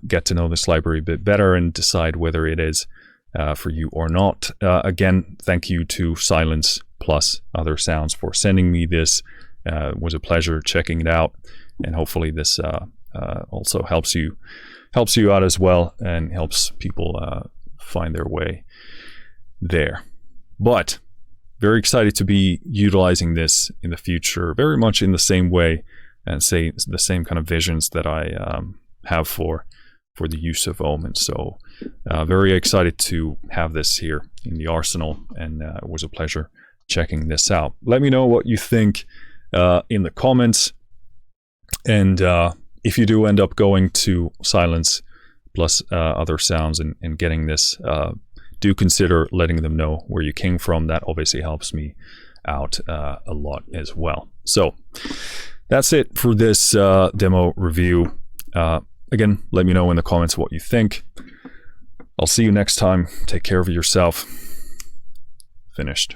get to know this library a bit better and decide whether it is for you or not. Again, thank you to Silence+Other Sounds for sending me this. It was a pleasure checking it out, and hopefully this also helps you out as well, and helps people find their way there. But very excited to be utilizing this in the future, very much in the same way, and say the same kind of visions that I have for the use of Omen. So very excited to have this here in the arsenal, and it was a pleasure checking this out. Let me know what you think in the comments, and if you do end up going to Silence+Other Sounds and getting this, do consider letting them know where you came from. That obviously helps me out a lot as well. So that's it for this demo review. Again, let me know in the comments what you think. I'll see you next time. Take care of yourself. Finished.